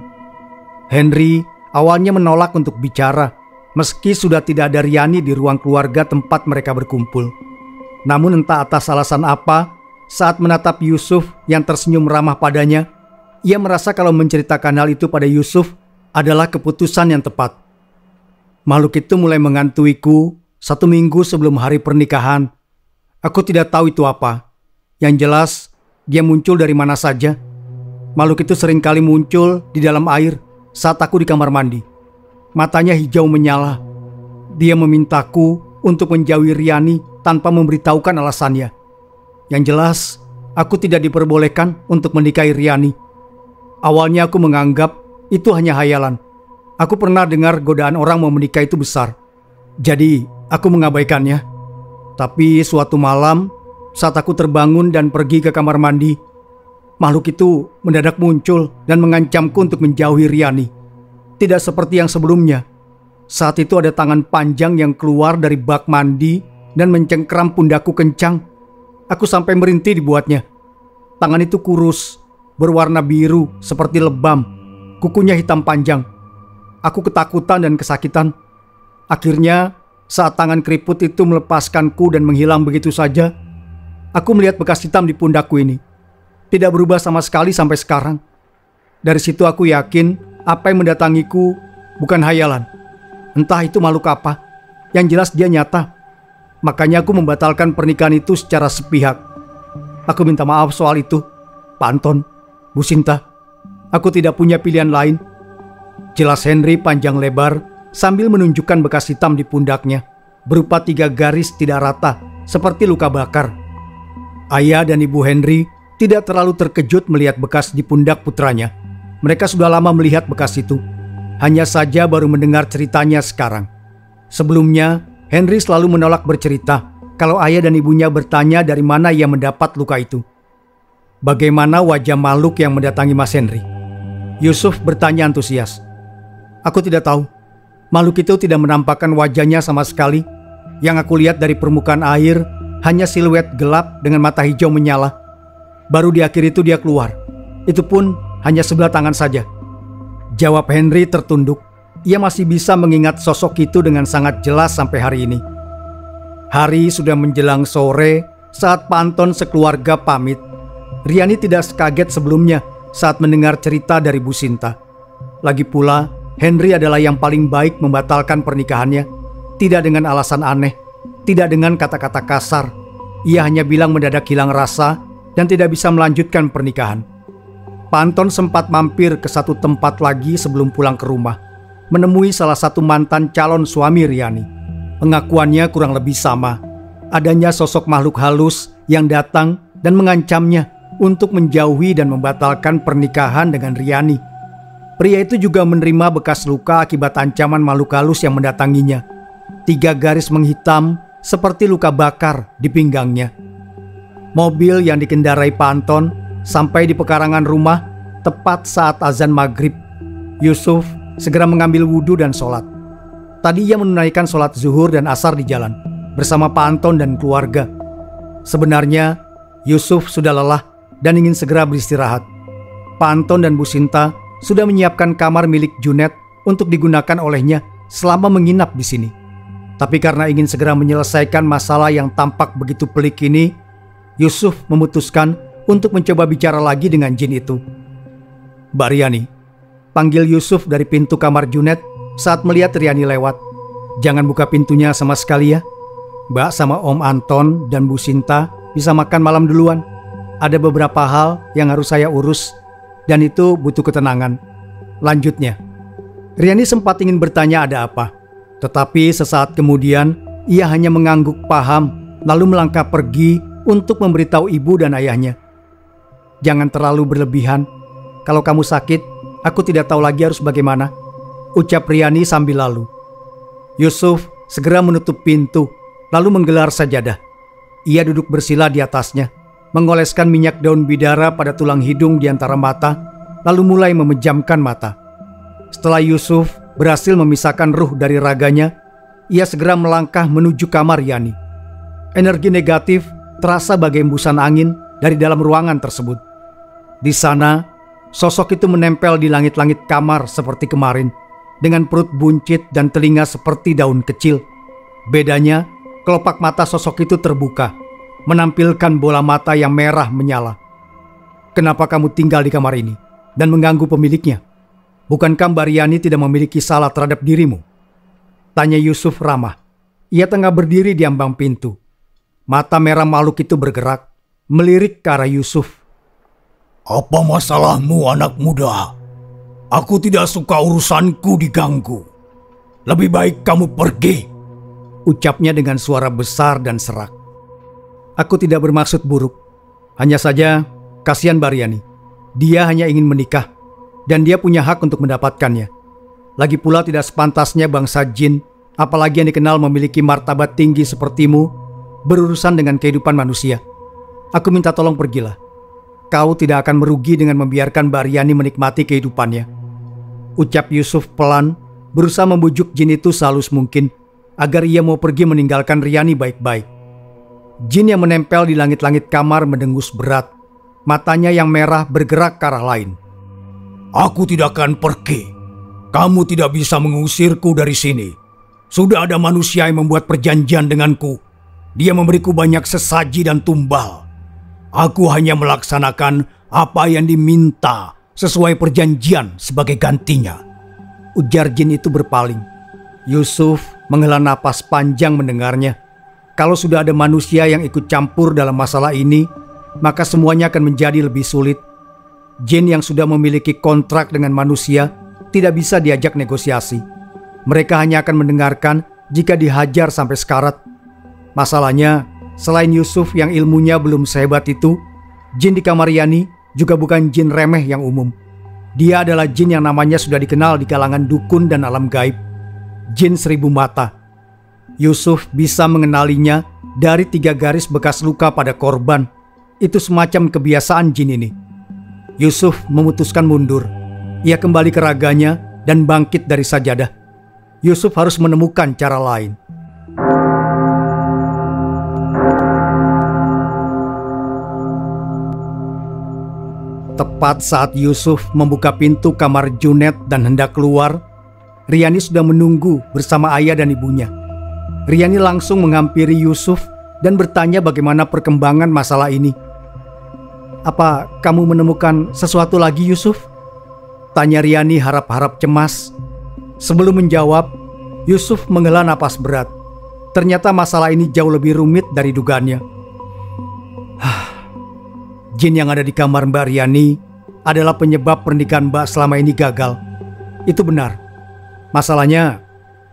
Henry awalnya menolak untuk bicara, meski sudah tidak ada Riani di ruang keluarga tempat mereka berkumpul. Namun entah atas alasan apa, saat menatap Yusuf yang tersenyum ramah padanya, ia merasa kalau menceritakan hal itu pada Yusuf adalah keputusan yang tepat. Makhluk itu mulai mengantuiku 1 minggu sebelum hari pernikahan. Aku tidak tahu itu apa. Yang jelas, dia muncul dari mana saja. Makhluk itu seringkali muncul di dalam air saat aku di kamar mandi. Matanya hijau menyala. Dia memintaku untuk menjauhi Riani tanpa memberitahukan alasannya. Yang jelas, aku tidak diperbolehkan untuk menikahi Riani. Awalnya aku menganggap itu hanya hayalan. Aku pernah dengar godaan orang mau menikah itu besar. Jadi, aku mengabaikannya. Tapi suatu malam, saat aku terbangun dan pergi ke kamar mandi, makhluk itu mendadak muncul dan mengancamku untuk menjauhi Riani. Tidak seperti yang sebelumnya. Saat itu ada tangan panjang yang keluar dari bak mandi dan mencengkeram pundakku kencang. Aku sampai merintih dibuatnya. Tangan itu kurus, berwarna biru seperti lebam, kukunya hitam panjang. Aku ketakutan dan kesakitan. Akhirnya, saat tangan keriput itu melepaskanku dan menghilang begitu saja, aku melihat bekas hitam di pundakku ini. Tidak berubah sama sekali sampai sekarang. Dari situ aku yakin apa yang mendatangiku bukan hayalan. Entah itu makhluk apa, yang jelas dia nyata. Makanya aku membatalkan pernikahan itu secara sepihak. Aku minta maaf soal itu, Pak Anton, Bu Sinta. Aku tidak punya pilihan lain. Jelas Henry panjang lebar sambil menunjukkan bekas hitam di pundaknya, berupa 3 garis tidak rata, seperti luka bakar. Ayah dan ibu Henry tidak terlalu terkejut melihat bekas di pundak putranya. Mereka sudah lama melihat bekas itu, hanya saja baru mendengar ceritanya sekarang. Sebelumnya, Henry selalu menolak bercerita kalau ayah dan ibunya bertanya dari mana ia mendapat luka itu. Bagaimana wajah makhluk yang mendatangi Mas Henry? Yusuf bertanya antusias. Aku tidak tahu. Makhluk itu tidak menampakkan wajahnya sama sekali. Yang aku lihat dari permukaan air hanya siluet gelap dengan mata hijau menyala. Baru di akhir itu dia keluar. Itu pun hanya sebelah tangan saja. Jawab Henry tertunduk. Ia masih bisa mengingat sosok itu dengan sangat jelas sampai hari ini. Hari sudah menjelang sore saat Pak Anton sekeluarga pamit. Riani tidak sekaget sebelumnya saat mendengar cerita dari Bu Sinta. Lagi pula, Henry adalah yang paling baik membatalkan pernikahannya. Tidak dengan alasan aneh, tidak dengan kata-kata kasar. Ia hanya bilang mendadak hilang rasa dan tidak bisa melanjutkan pernikahan. Pak Anton sempat mampir ke satu tempat lagi sebelum pulang ke rumah, menemui salah satu mantan calon suami Riani. Pengakuannya kurang lebih sama. Adanya sosok makhluk halus yang datang dan mengancamnya untuk menjauhi dan membatalkan pernikahan dengan Riani. Pria itu juga menerima bekas luka akibat ancaman makhluk halus yang mendatanginya. 3 garis menghitam seperti luka bakar di pinggangnya. Mobil yang dikendarai Pak Anton sampai di pekarangan rumah tepat saat azan maghrib. Yusuf segera mengambil wudhu dan sholat. Tadi ia menunaikan sholat zuhur dan asar di jalan bersama Pak Anton dan keluarga. Sebenarnya Yusuf sudah lelah dan ingin segera beristirahat. Pak Anton dan Bu Sinta sudah menyiapkan kamar milik Junet untuk digunakan olehnya selama menginap di sini. Tapi karena ingin segera menyelesaikan masalah yang tampak begitu pelik ini, Yusuf memutuskan untuk mencoba bicara lagi dengan jin itu. Mbak Riani, panggil Yusuf dari pintu kamar Junet saat melihat Riani lewat. Jangan buka pintunya sama sekali ya. Mbak sama Om Anton dan Bu Sinta bisa makan malam duluan. Ada beberapa hal yang harus saya urus dan itu butuh ketenangan. Lanjutnya, Riani sempat ingin bertanya ada apa, tetapi sesaat kemudian ia hanya mengangguk paham lalu melangkah pergi untuk memberitahu ibu dan ayahnya. Jangan terlalu berlebihan. Kalau kamu sakit, aku tidak tahu lagi harus bagaimana, ucap Riani sambil lalu. Yusuf segera menutup pintu lalu menggelar sajadah. Ia duduk bersila di atasnya, mengoleskan minyak daun bidara pada tulang hidung di antara mata, lalu mulai memejamkan mata. Setelah Yusuf berhasil memisahkan ruh dari raganya, Ia segera melangkah menuju kamar Riani. Energi negatif terasa bagai embusan angin dari dalam ruangan tersebut. Di sana, sosok itu menempel di langit-langit kamar seperti kemarin, dengan perut buncit dan telinga seperti daun kecil. Bedanya, kelopak mata sosok itu terbuka, menampilkan bola mata yang merah menyala. "Kenapa kamu tinggal di kamar ini dan mengganggu pemiliknya? Bukankah Mbak Riani tidak memiliki salah terhadap dirimu?" tanya Yusuf ramah. Ia tengah berdiri di ambang pintu. Mata merah makhluk itu bergerak, melirik ke arah Yusuf. "Apa masalahmu, anak muda? Aku tidak suka urusanku diganggu. Lebih baik kamu pergi," ucapnya dengan suara besar dan serak. "Aku tidak bermaksud buruk. Hanya saja, kasihan Mbak Riani. Dia hanya ingin menikah, dan dia punya hak untuk mendapatkannya. Lagi pula tidak sepantasnya bangsa jin, apalagi yang dikenal memiliki martabat tinggi sepertimu, berurusan dengan kehidupan manusia. Aku minta tolong pergilah. Kau tidak akan merugi dengan membiarkan Mbak Riani menikmati kehidupannya," ucap Yusuf pelan, berusaha membujuk jin itu sehalus mungkin agar ia mau pergi meninggalkan Riani baik-baik. Jin yang menempel di langit-langit kamar mendengus berat. Matanya yang merah bergerak ke arah lain. "Aku tidak akan pergi. Kamu tidak bisa mengusirku dari sini. Sudah ada manusia yang membuat perjanjian denganku. Dia memberiku banyak sesaji dan tumbal. Aku hanya melaksanakan apa yang diminta sesuai perjanjian sebagai gantinya," ujar jin itu berpaling. Yusuf menghela napas panjang mendengarnya. Kalau sudah ada manusia yang ikut campur dalam masalah ini, maka semuanya akan menjadi lebih sulit. Jin yang sudah memiliki kontrak dengan manusia tidak bisa diajak negosiasi. Mereka hanya akan mendengarkan jika dihajar sampai sekarat. Masalahnya, selain Yusuf yang ilmunya belum sehebat itu, jin di kamar Riani juga bukan jin remeh yang umum. Dia adalah jin yang namanya sudah dikenal di kalangan dukun dan alam gaib. Jin 1000 mata. Yusuf bisa mengenalinya dari 3 garis bekas luka pada korban. Itu semacam kebiasaan jin ini. Yusuf memutuskan mundur. Ia kembali ke raganya dan bangkit dari sajadah. Yusuf harus menemukan cara lain. Tepat saat Yusuf membuka pintu kamar Junet dan hendak keluar, Riani sudah menunggu bersama ayah dan ibunya. Riani langsung menghampiri Yusuf dan bertanya bagaimana perkembangan masalah ini. "Apa kamu menemukan sesuatu lagi, Yusuf?" tanya Riani harap-harap cemas. Sebelum menjawab, Yusuf menghela napas berat. Ternyata masalah ini jauh lebih rumit dari dugaannya. Jin yang ada di kamar Mbak Riani adalah penyebab pernikahan Mbak selama ini gagal. Itu benar. Masalahnya,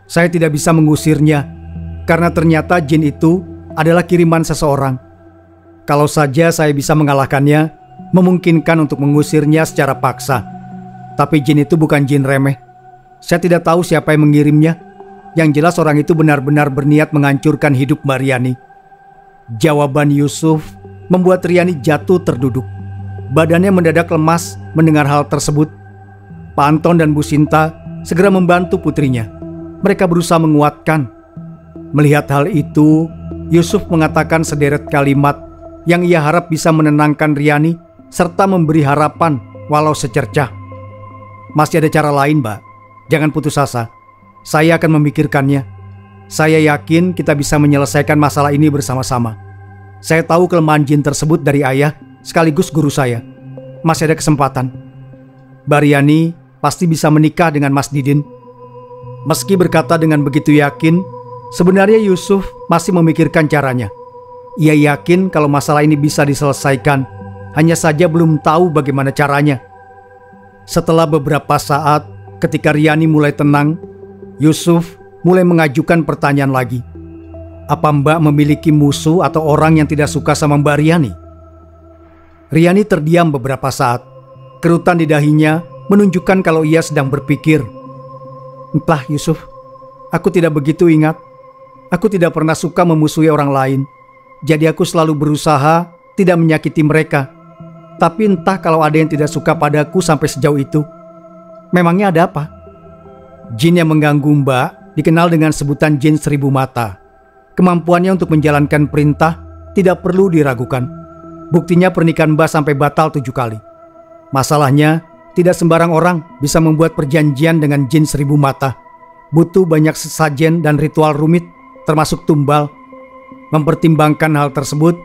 saya tidak bisa mengusirnya karena ternyata jin itu adalah kiriman seseorang. Kalau saja saya bisa mengalahkannya, memungkinkan untuk mengusirnya secara paksa. Tapi jin itu bukan jin remeh. Saya tidak tahu siapa yang mengirimnya. Yang jelas orang itu benar-benar berniat menghancurkan hidup Mbak Riani. Jawaban Yusuf membuat Riani jatuh terduduk. Badannya mendadak lemas mendengar hal tersebut. Pak Anton dan Bu Sinta segera membantu putrinya. Mereka berusaha menguatkan. Melihat hal itu, Yusuf mengatakan sederet kalimat yang ia harap bisa menenangkan Riani serta memberi harapan walau secercah. "Masih ada cara lain, Mbak. Jangan putus asa. Saya akan memikirkannya. Saya yakin kita bisa menyelesaikan masalah ini bersama-sama. Saya tahu kelemahan jin tersebut dari ayah sekaligus guru saya. Masih ada kesempatan. Mbak Riani pasti bisa menikah dengan Mas Didin." Meski berkata dengan begitu yakin, sebenarnya Yusuf masih memikirkan caranya. Ia yakin kalau masalah ini bisa diselesaikan, hanya saja belum tahu bagaimana caranya. Setelah beberapa saat, ketika Riani mulai tenang, Yusuf mulai mengajukan pertanyaan lagi. "Apa Mbak memiliki musuh atau orang yang tidak suka sama Mbak Riani?" Riani terdiam beberapa saat. Kerutan di dahinya menunjukkan kalau ia sedang berpikir. "Entah Yusuf, aku tidak begitu ingat. Aku tidak pernah suka memusuhi orang lain. Jadi aku selalu berusaha tidak menyakiti mereka. Tapi entah kalau ada yang tidak suka padaku sampai sejauh itu. Memangnya ada apa?" Jin yang mengganggu Mbak dikenal dengan sebutan jin seribu mata. Kemampuannya untuk menjalankan perintah tidak perlu diragukan. Buktinya pernikahan Mbah sampai batal 7 kali. Masalahnya, tidak sembarang orang bisa membuat perjanjian dengan jin seribu mata. Butuh banyak sesajen dan ritual rumit, termasuk tumbal. Mempertimbangkan hal tersebut,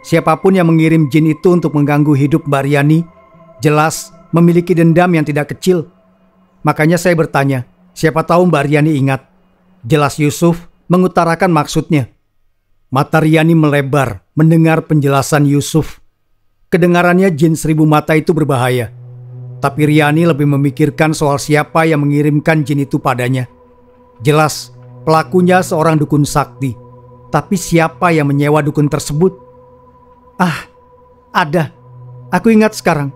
siapapun yang mengirim jin itu untuk mengganggu hidup Mbak Riani jelas memiliki dendam yang tidak kecil. Makanya saya bertanya, siapa tahu Mbak Riani ingat. Jelas Yusuf mengutarakan maksudnya. Mata Riani melebar mendengar penjelasan Yusuf. Kedengarannya jin seribu mata itu berbahaya. Tapi Riani lebih memikirkan soal siapa yang mengirimkan jin itu padanya. Jelas pelakunya seorang dukun sakti. Tapi siapa yang menyewa dukun tersebut? Ada. Aku ingat sekarang.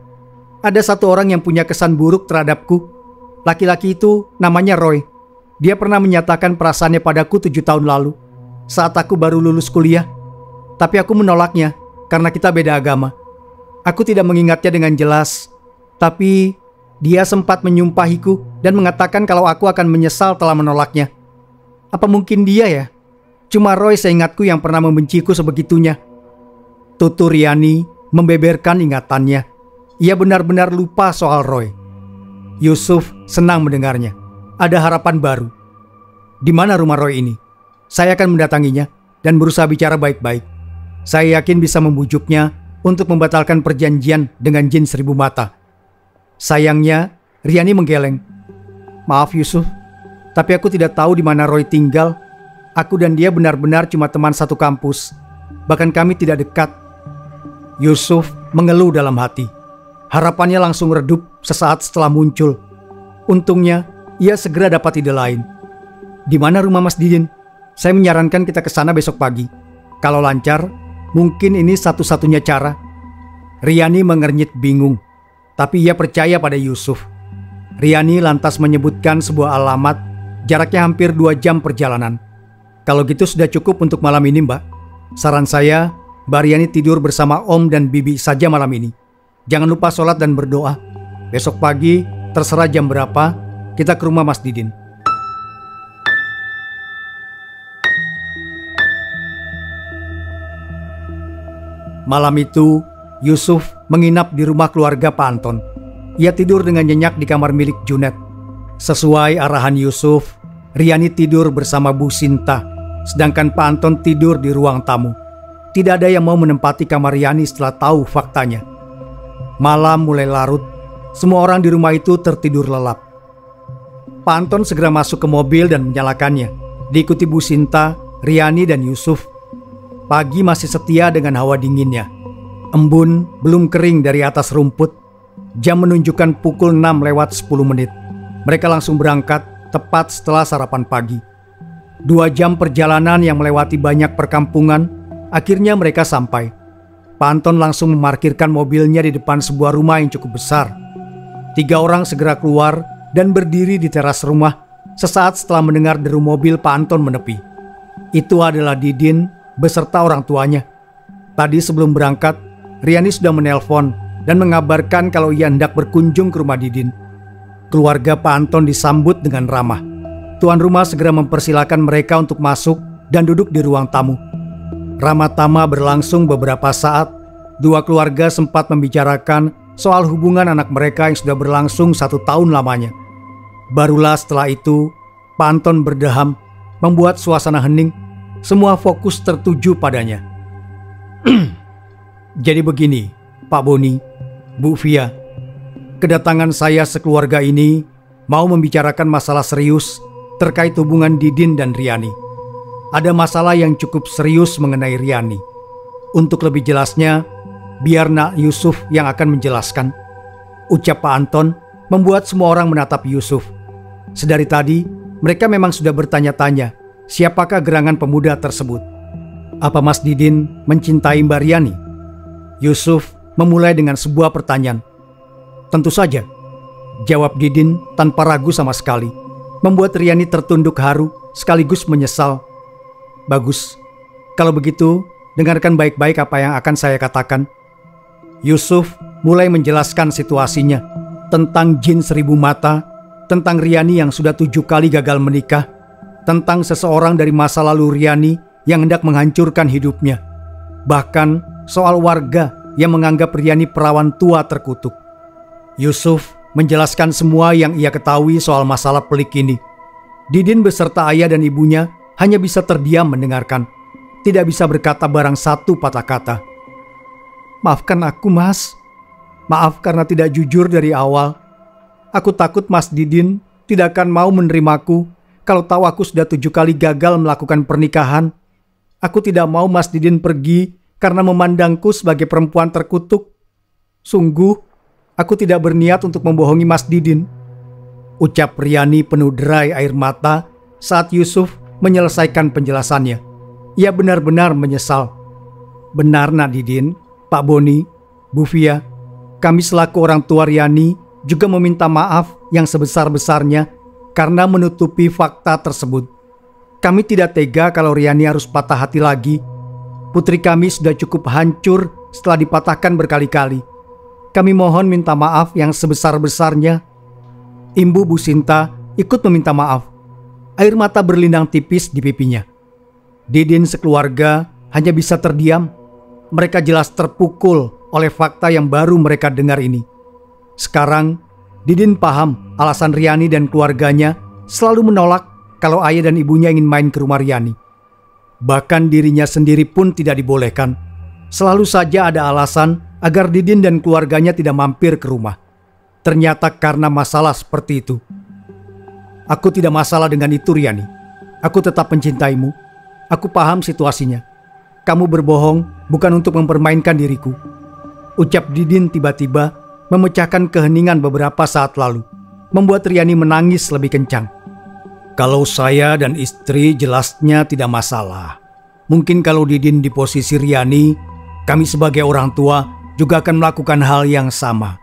Ada satu orang yang punya kesan buruk terhadapku. Laki-laki itu namanya Roy. Dia pernah menyatakan perasaannya padaku 7 tahun lalu, saat aku baru lulus kuliah. Tapi aku menolaknya karena kita beda agama. Aku tidak mengingatnya dengan jelas, tapi dia sempat menyumpahiku dan mengatakan kalau aku akan menyesal telah menolaknya. Apa mungkin dia ya? Cuma Roy seingatku yang pernah membenciku sebegitunya. Tutur Riani membeberkan ingatannya. Ia benar-benar lupa soal Roy. Yusuf senang mendengarnya. Ada harapan baru. Di mana rumah Roy ini? Saya akan mendatanginya dan berusaha bicara baik-baik. Saya yakin bisa membujuknya untuk membatalkan perjanjian dengan jin seribu mata. Sayangnya, Riani menggeleng. Maaf Yusuf, tapi aku tidak tahu di mana Roy tinggal. Aku dan dia benar-benar cuma teman satu kampus. Bahkan kami tidak dekat. Yusuf mengeluh dalam hati. Harapannya langsung redup sesaat setelah muncul. Untungnya, ia segera dapat ide lain. Di mana rumah Mas Didin? Saya menyarankan kita ke sana besok pagi. Kalau lancar, mungkin ini satu-satunya cara. Riani mengernyit bingung, tapi ia percaya pada Yusuf. Riani lantas menyebutkan sebuah alamat, jaraknya hampir 2 jam perjalanan. Kalau gitu sudah cukup untuk malam ini, Mbak. Saran saya, Mbak Riani tidur bersama Om dan Bibi saja malam ini. Jangan lupa sholat dan berdoa. Besok pagi, terserah jam berapa, kita ke rumah Mas Didin. Malam itu, Yusuf menginap di rumah keluarga Pak Anton. Ia tidur dengan nyenyak di kamar milik Junet. Sesuai arahan Yusuf, Riani tidur bersama Bu Sinta, sedangkan Pak Anton tidur di ruang tamu. Tidak ada yang mau menempati kamar Riani setelah tahu faktanya. Malam mulai larut, semua orang di rumah itu tertidur lelap. Pak Anton segera masuk ke mobil dan menyalakannya, diikuti Bu Sinta, Riani dan Yusuf. Pagi masih setia dengan hawa dinginnya. Embun belum kering dari atas rumput. Jam menunjukkan pukul 6 lewat 10 menit. Mereka langsung berangkat tepat setelah sarapan pagi. 2 jam perjalanan yang melewati banyak perkampungan, akhirnya mereka sampai. Pak Anton langsung memarkirkan mobilnya di depan sebuah rumah yang cukup besar. 3 orang segera keluar dan berdiri di teras rumah sesaat setelah mendengar deru mobil Pak Anton menepi. Itu adalah Didin beserta orang tuanya. Tadi sebelum berangkat, Riani sudah menelpon dan mengabarkan kalau ia hendak berkunjung ke rumah Didin. Keluarga Pak Anton disambut dengan ramah. Tuan rumah segera mempersilakan mereka untuk masuk dan duduk di ruang tamu. Ramah tamah berlangsung beberapa saat. 2 keluarga sempat membicarakan soal hubungan anak mereka yang sudah berlangsung 1 tahun lamanya. Barulah setelah itu, Pak Anton berdeham, membuat suasana hening. Semua fokus tertuju padanya. Jadi begini, Pak Boni, Bu Via. Kedatangan saya sekeluarga ini mau membicarakan masalah serius terkait hubungan Didin dan Riani. Ada masalah yang cukup serius mengenai Riani. Untuk lebih jelasnya, biar Nak Yusuf yang akan menjelaskan. Ucap Pak Anton membuat semua orang menatap Yusuf. Sedari tadi, mereka memang sudah bertanya-tanya, siapakah gerangan pemuda tersebut? Apa Mas Didin mencintai Mbak Riani? Yusuf memulai dengan sebuah pertanyaan. Tentu saja, jawab Didin tanpa ragu sama sekali, membuat Riani tertunduk haru sekaligus menyesal. Bagus, kalau begitu dengarkan baik-baik apa yang akan saya katakan. Yusuf mulai menjelaskan situasinya tentang jin 1000 mata, tentang Riani yang sudah 7 kali gagal menikah, tentang seseorang dari masa lalu Riani yang hendak menghancurkan hidupnya. Bahkan soal warga yang menganggap Riani perawan tua terkutuk. Yusuf menjelaskan semua yang ia ketahui soal masalah pelik ini. Didin beserta ayah dan ibunya hanya bisa terdiam mendengarkan. Tidak bisa berkata barang satu patah kata. "Maafkan aku, Mas. Maaf karena tidak jujur dari awal. Aku takut Mas Didin tidak akan mau menerimaku kalau tahu aku sudah 7 kali gagal melakukan pernikahan. Aku tidak mau Mas Didin pergi karena memandangku sebagai perempuan terkutuk. Sungguh, aku tidak berniat untuk membohongi Mas Didin," ucap Riani penuh derai air mata saat Yusuf menyelesaikan penjelasannya. Ia benar-benar menyesal. "Benar Nak Didin, Pak Boni, Bu Fia, kami selaku orang tua Riani juga meminta maaf yang sebesar-besarnya karena menutupi fakta tersebut. Kami tidak tega kalau Riani harus patah hati lagi. Putri kami sudah cukup hancur setelah dipatahkan berkali-kali. Kami mohon minta maaf yang sebesar-besarnya." Imbu Bu Sinta ikut meminta maaf. Air mata berlinang tipis di pipinya. Didin sekeluarga hanya bisa terdiam. Mereka jelas terpukul oleh fakta yang baru mereka dengar ini. Sekarang, Didin paham alasan Riani dan keluarganya selalu menolak kalau ayah dan ibunya ingin main ke rumah Riani. Bahkan dirinya sendiri pun tidak dibolehkan. Selalu saja ada alasan agar Didin dan keluarganya tidak mampir ke rumah. Ternyata karena masalah seperti itu. "Aku tidak masalah dengan itu, Riani. Aku tetap mencintaimu. Aku paham situasinya. Kamu berbohong bukan untuk mempermainkan diriku," ucap Didin tiba-tiba memecahkan keheningan beberapa saat lalu, membuat Riani menangis lebih kencang. "Kalau saya dan istri jelasnya tidak masalah. Mungkin kalau Didin di posisi Riani, kami sebagai orang tua juga akan melakukan hal yang sama.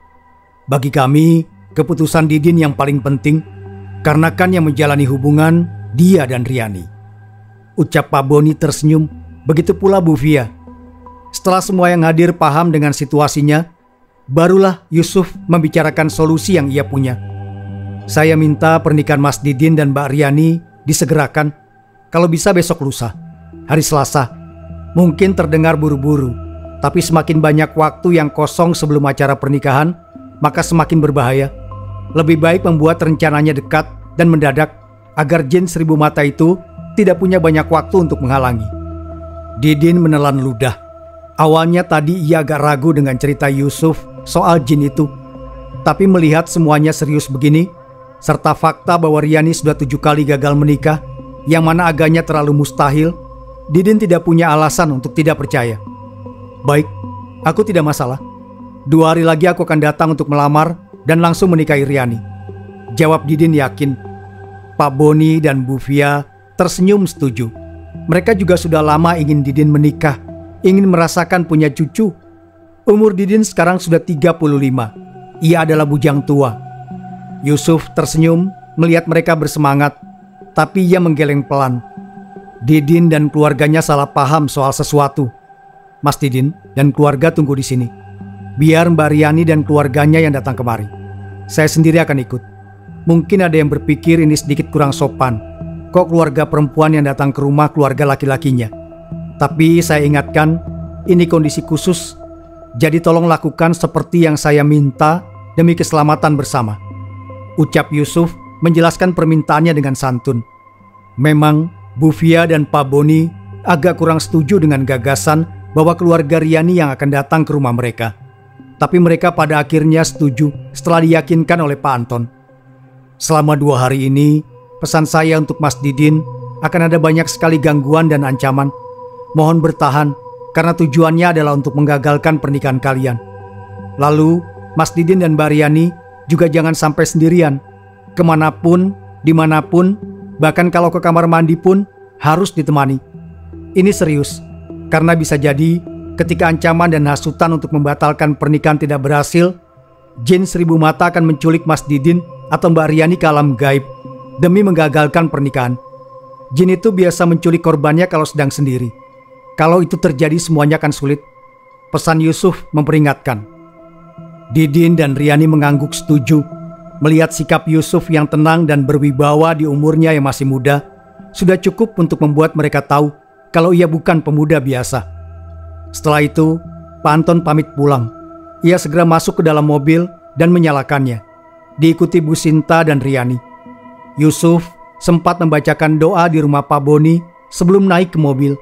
Bagi kami, keputusan Didin yang paling penting, karena kan yang menjalani hubungan dia dan Riani," ucap Pak Boni tersenyum. Begitu pula Bu Fia. Setelah semua yang hadir paham dengan situasinya, barulah Yusuf membicarakan solusi yang ia punya. "Saya minta pernikahan Mas Didin dan Mbak Riani disegerakan. Kalau bisa besok lusa, hari Selasa. Mungkin terdengar buru-buru, tapi semakin banyak waktu yang kosong sebelum acara pernikahan, maka semakin berbahaya. Lebih baik membuat rencananya dekat dan mendadak agar jin 1000 mata itu tidak punya banyak waktu untuk menghalangi." Didin menelan ludah. Awalnya tadi ia agak ragu dengan cerita Yusuf soal jin itu. Tapi melihat semuanya serius begini, serta fakta bahwa Riani sudah 7 kali gagal menikah, yang mana agaknya terlalu mustahil, Didin tidak punya alasan untuk tidak percaya. "Baik, aku tidak masalah. 2 hari lagi aku akan datang untuk melamar dan langsung menikahi Riani," jawab Didin yakin. Pak Boni dan Bu Fia tersenyum setuju. Mereka juga sudah lama ingin Didin menikah, ingin merasakan punya cucu. Umur Didin sekarang sudah 35. Ia adalah bujang tua. Yusuf tersenyum melihat mereka bersemangat, tapi ia menggeleng pelan. Didin dan keluarganya salah paham soal sesuatu. "Mas Didin dan keluarga tunggu di sini. Biar Mbak Riani dan keluarganya yang datang kemari. Saya sendiri akan ikut. Mungkin ada yang berpikir ini sedikit kurang sopan. Kok keluarga perempuan yang datang ke rumah keluarga laki-lakinya? Tapi saya ingatkan, ini kondisi khusus. Jadi tolong lakukan seperti yang saya minta demi keselamatan bersama," ucap Yusuf menjelaskan permintaannya dengan santun. Memang Bu Fia dan Pak Boni agak kurang setuju dengan gagasan bahwa keluarga Riani yang akan datang ke rumah mereka. Tapi mereka pada akhirnya setuju setelah diyakinkan oleh Pak Anton. "Selama 2 hari ini, pesan saya untuk Mas Didin, akan ada banyak sekali gangguan dan ancaman. Mohon bertahan, karena tujuannya adalah untuk menggagalkan pernikahan kalian. Lalu, Mas Didin dan Mbak Riani juga jangan sampai sendirian. Kemanapun, dimanapun, bahkan kalau ke kamar mandi pun harus ditemani. Ini serius, karena bisa jadi ketika ancaman dan hasutan untuk membatalkan pernikahan tidak berhasil, jin 1000 mata akan menculik Mas Didin atau Mbak Riani ke alam gaib demi menggagalkan pernikahan. Jin itu biasa menculik korbannya kalau sedang sendiri. Kalau itu terjadi semuanya akan sulit," pesan Yusuf memperingatkan. Didin dan Riani mengangguk setuju. Melihat sikap Yusuf yang tenang dan berwibawa di umurnya yang masih muda, sudah cukup untuk membuat mereka tahu kalau ia bukan pemuda biasa. Setelah itu, Pak Anton pamit pulang. Ia segera masuk ke dalam mobil dan menyalakannya, diikuti Bu Sinta dan Riani. Yusuf sempat membacakan doa di rumah Pak Boni sebelum naik ke mobil,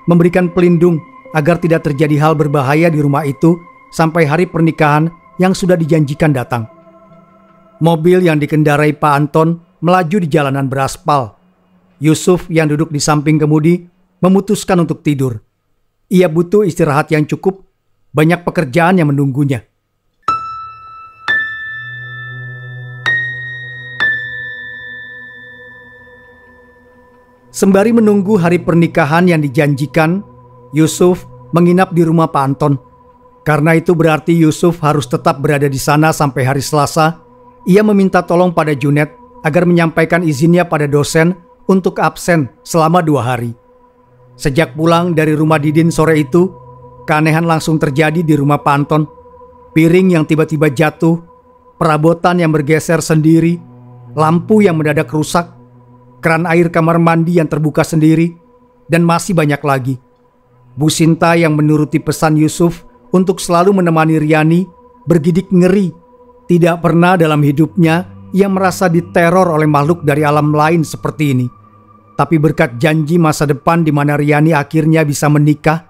memberikan pelindung agar tidak terjadi hal berbahaya di rumah itu sampai hari pernikahan yang sudah dijanjikan datang. Mobil yang dikendarai Pak Anton melaju di jalanan beraspal. Yusuf yang duduk di samping kemudi memutuskan untuk tidur. Ia butuh istirahat yang cukup, banyak pekerjaan yang menunggunya. Sembari menunggu hari pernikahan yang dijanjikan, Yusuf menginap di rumah Pak Anton. Karena itu berarti Yusuf harus tetap berada di sana sampai hari Selasa. Ia meminta tolong pada Junet agar menyampaikan izinnya pada dosen untuk absen selama 2 hari. Sejak pulang dari rumah Didin sore itu, keanehan langsung terjadi di rumah Pak Anton. Piring yang tiba-tiba jatuh, perabotan yang bergeser sendiri, lampu yang mendadak rusak, keran air kamar mandi yang terbuka sendiri, dan masih banyak lagi. Bu Sinta yang menuruti pesan Yusuf untuk selalu menemani Riani bergidik ngeri. Tidak pernah dalam hidupnya ia merasa diteror oleh makhluk dari alam lain seperti ini. Tapi berkat janji masa depan di mana Riani akhirnya bisa menikah,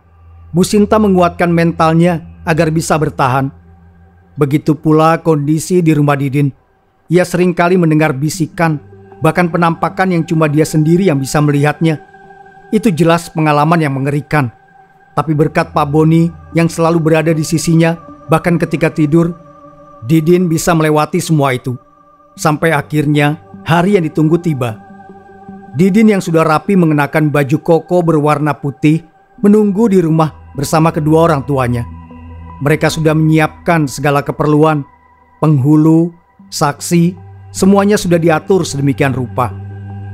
Bu Sinta menguatkan mentalnya agar bisa bertahan. Begitu pula kondisi di rumah Didin. Ia seringkali mendengar bisikan, bahkan penampakan yang cuma dia sendiri yang bisa melihatnya. Itu jelas pengalaman yang mengerikan. Tapi berkat Pak Boni yang selalu berada di sisinya, bahkan ketika tidur, Didin bisa melewati semua itu. Sampai akhirnya hari yang ditunggu tiba. Didin yang sudah rapi mengenakan baju koko berwarna putih menunggu di rumah bersama kedua orang tuanya. Mereka sudah menyiapkan segala keperluan, penghulu, saksi, semuanya sudah diatur sedemikian rupa.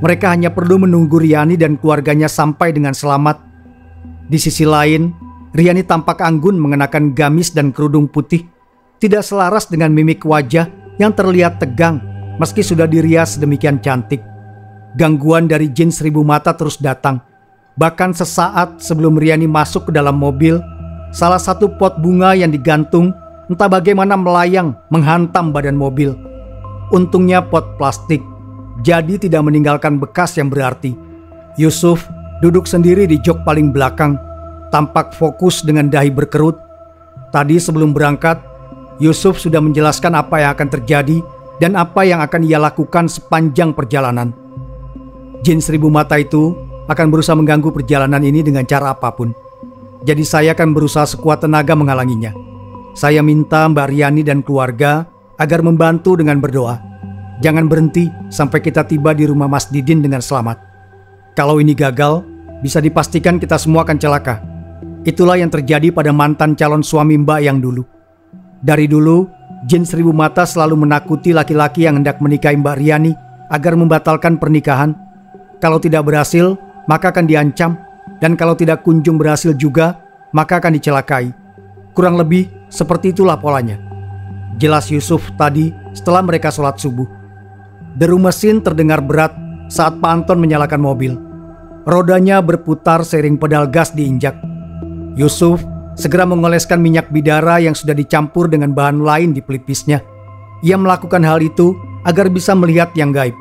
Mereka hanya perlu menunggu Riani dan keluarganya sampai dengan selamat. Di sisi lain, Riani tampak anggun mengenakan gamis dan kerudung putih, tidak selaras dengan mimik wajah yang terlihat tegang meski sudah dirias sedemikian cantik. Gangguan dari jin 1000 mata terus datang. Bahkan sesaat sebelum Riani masuk ke dalam mobil, salah satu pot bunga yang digantung entah bagaimana melayang menghantam badan mobil. Untungnya pot plastik, jadi tidak meninggalkan bekas yang berarti. Yusuf duduk sendiri di jok paling belakang, tampak fokus dengan dahi berkerut. Tadi sebelum berangkat, Yusuf sudah menjelaskan apa yang akan terjadi dan apa yang akan ia lakukan sepanjang perjalanan. Jin 1000 mata itu akan berusaha mengganggu perjalanan ini dengan cara apapun. Jadi saya akan berusaha sekuat tenaga menghalanginya. Saya minta Mbak Riani dan keluarga agar membantu dengan berdoa. Jangan berhenti sampai kita tiba di rumah Mas Didin dengan selamat. Kalau ini gagal, bisa dipastikan kita semua akan celaka. Itulah yang terjadi pada mantan calon suami Mbak yang dulu. Dari dulu, Jin 1000 mata selalu menakuti laki-laki yang hendak menikahi Mbak Riani agar membatalkan pernikahan. Kalau tidak berhasil, maka akan diancam. Dan kalau tidak kunjung berhasil juga, maka akan dicelakai. Kurang lebih seperti itulah polanya. Jelas Yusuf tadi setelah mereka sholat subuh. Deru mesin terdengar berat saat Pak Anton menyalakan mobil. Rodanya berputar seiring pedal gas diinjak. Yusuf segera mengoleskan minyak bidara yang sudah dicampur dengan bahan lain di pelipisnya. Ia melakukan hal itu agar bisa melihat yang gaib.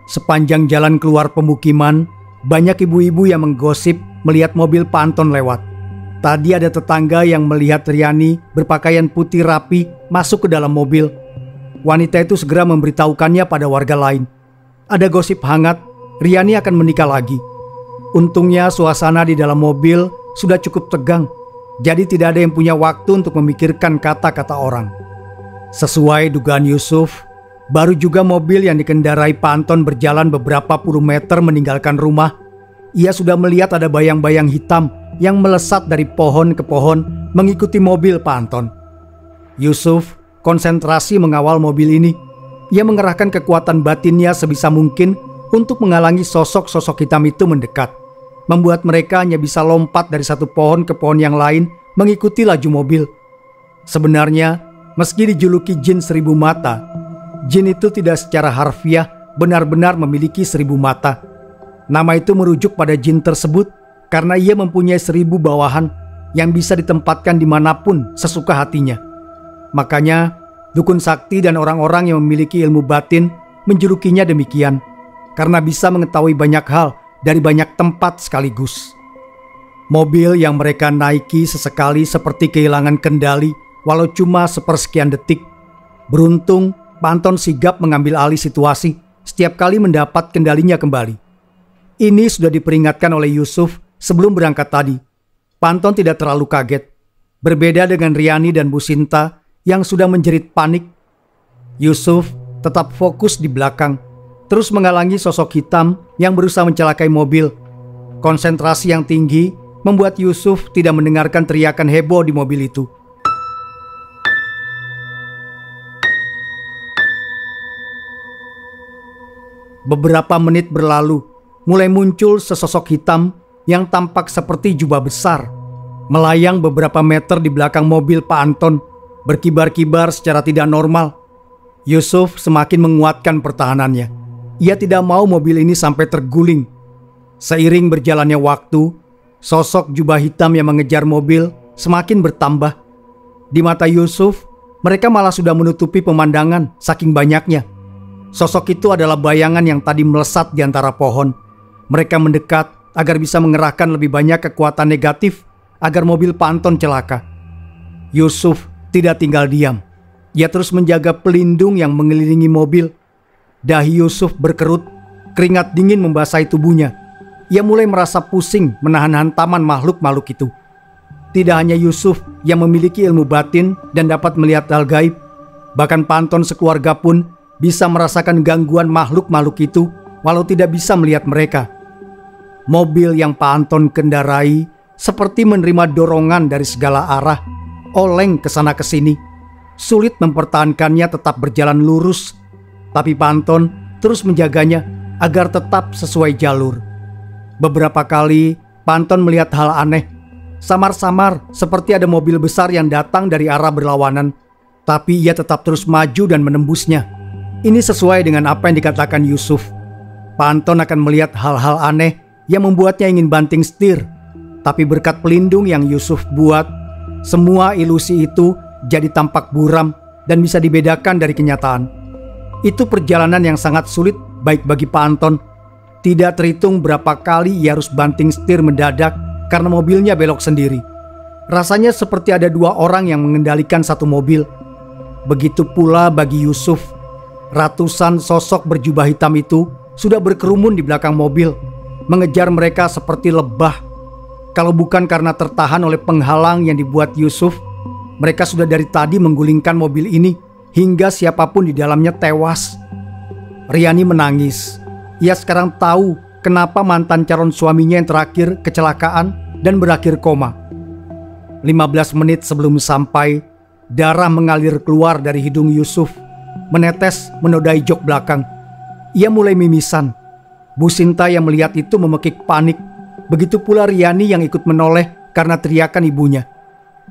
Sepanjang jalan keluar pemukiman, banyak ibu-ibu yang menggosip melihat mobil Pak Anton lewat. Tadi ada tetangga yang melihat Riani berpakaian putih rapi masuk ke dalam mobil. Wanita itu segera memberitahukannya pada warga lain. Ada gosip hangat, Riani akan menikah lagi. Untungnya suasana di dalam mobil sudah cukup tegang. Jadi tidak ada yang punya waktu untuk memikirkan kata-kata orang. Sesuai dugaan Yusuf, baru juga mobil yang dikendarai Pak Anton berjalan beberapa puluh meter meninggalkan rumah. Ia sudah melihat ada bayang-bayang hitam yang melesat dari pohon ke pohon mengikuti mobil Pak Anton. Yusuf konsentrasi mengawal mobil ini. Ia mengerahkan kekuatan batinnya sebisa mungkin untuk menghalangi sosok-sosok hitam itu mendekat. Membuat mereka hanya bisa lompat dari satu pohon ke pohon yang lain mengikuti laju mobil. Sebenarnya, meski dijuluki jin 1000 mata, jin itu tidak secara harfiah benar-benar memiliki 1000 mata. Nama itu merujuk pada jin tersebut karena ia mempunyai 1000 bawahan yang bisa ditempatkan dimanapun sesuka hatinya. Makanya dukun sakti dan orang-orang yang memiliki ilmu batin menjulukinya demikian, karena bisa mengetahui banyak hal dari banyak tempat sekaligus. Mobil yang mereka naiki sesekali seperti kehilangan kendali walau cuma sepersekian detik. Beruntung Pak Anton sigap mengambil alih situasi setiap kali mendapat kendalinya kembali. Ini sudah diperingatkan oleh Yusuf sebelum berangkat tadi. Pak Anton tidak terlalu kaget. Berbeda dengan Riani dan Bu Sinta yang sudah menjerit panik, Yusuf tetap fokus di belakang, terus menghalangi sosok hitam yang berusaha mencelakai mobil. Konsentrasi yang tinggi membuat Yusuf tidak mendengarkan teriakan heboh di mobil itu. Beberapa menit berlalu, mulai muncul sesosok hitam yang tampak seperti jubah besar, melayang beberapa meter di belakang mobil Pak Anton, berkibar-kibar secara tidak normal. Yusuf semakin menguatkan pertahanannya. Ia tidak mau mobil ini sampai terguling. Seiring berjalannya waktu, sosok jubah hitam yang mengejar mobil semakin bertambah. Di mata Yusuf, mereka malah sudah menutupi pemandangan saking banyaknya. Sosok itu adalah bayangan yang tadi melesat di antara pohon. Mereka mendekat agar bisa mengerahkan lebih banyak kekuatan negatif agar mobil Pak Anton celaka. Yusuf tidak tinggal diam. Ia terus menjaga pelindung yang mengelilingi mobil. Dahi Yusuf berkerut, keringat dingin membasahi tubuhnya. Ia mulai merasa pusing menahan hantaman makhluk-makhluk itu. Tidak hanya Yusuf yang memiliki ilmu batin dan dapat melihat hal gaib. Bahkan Pak Anton sekeluarga pun bisa merasakan gangguan makhluk-makhluk itu walau tidak bisa melihat mereka. Mobil yang Pak Anton kendarai seperti menerima dorongan dari segala arah, oleng ke sana ke sini. Sulit mempertahankannya tetap berjalan lurus, tapi Pak Anton terus menjaganya agar tetap sesuai jalur. Beberapa kali Pak Anton melihat hal aneh. Samar-samar seperti ada mobil besar yang datang dari arah berlawanan, tapi ia tetap terus maju dan menembusnya. Ini sesuai dengan apa yang dikatakan Yusuf. Pak Anton akan melihat hal-hal aneh yang membuatnya ingin banting setir. Tapi berkat pelindung yang Yusuf buat, semua ilusi itu jadi tampak buram dan bisa dibedakan dari kenyataan. Itu perjalanan yang sangat sulit baik bagi Pak Anton. Tidak terhitung berapa kali ia harus banting setir mendadak karena mobilnya belok sendiri. Rasanya seperti ada 2 orang yang mengendalikan satu mobil. Begitu pula bagi Yusuf. Ratusan sosok berjubah hitam itu sudah berkerumun di belakang mobil, mengejar mereka seperti lebah. Kalau bukan karena tertahan oleh penghalang yang dibuat Yusuf, mereka sudah dari tadi menggulingkan mobil ini hingga siapapun di dalamnya tewas. Riani menangis. Ia sekarang tahu kenapa mantan calon suaminya yang terakhir kecelakaan dan berakhir koma. 15 menit sebelum sampai, darah mengalir keluar dari hidung Yusuf, menetes menodai jok belakang. Ia mulai mimisan. Bu Sinta yang melihat itu memekik panik. Begitu pula Riani yang ikut menoleh karena teriakan ibunya.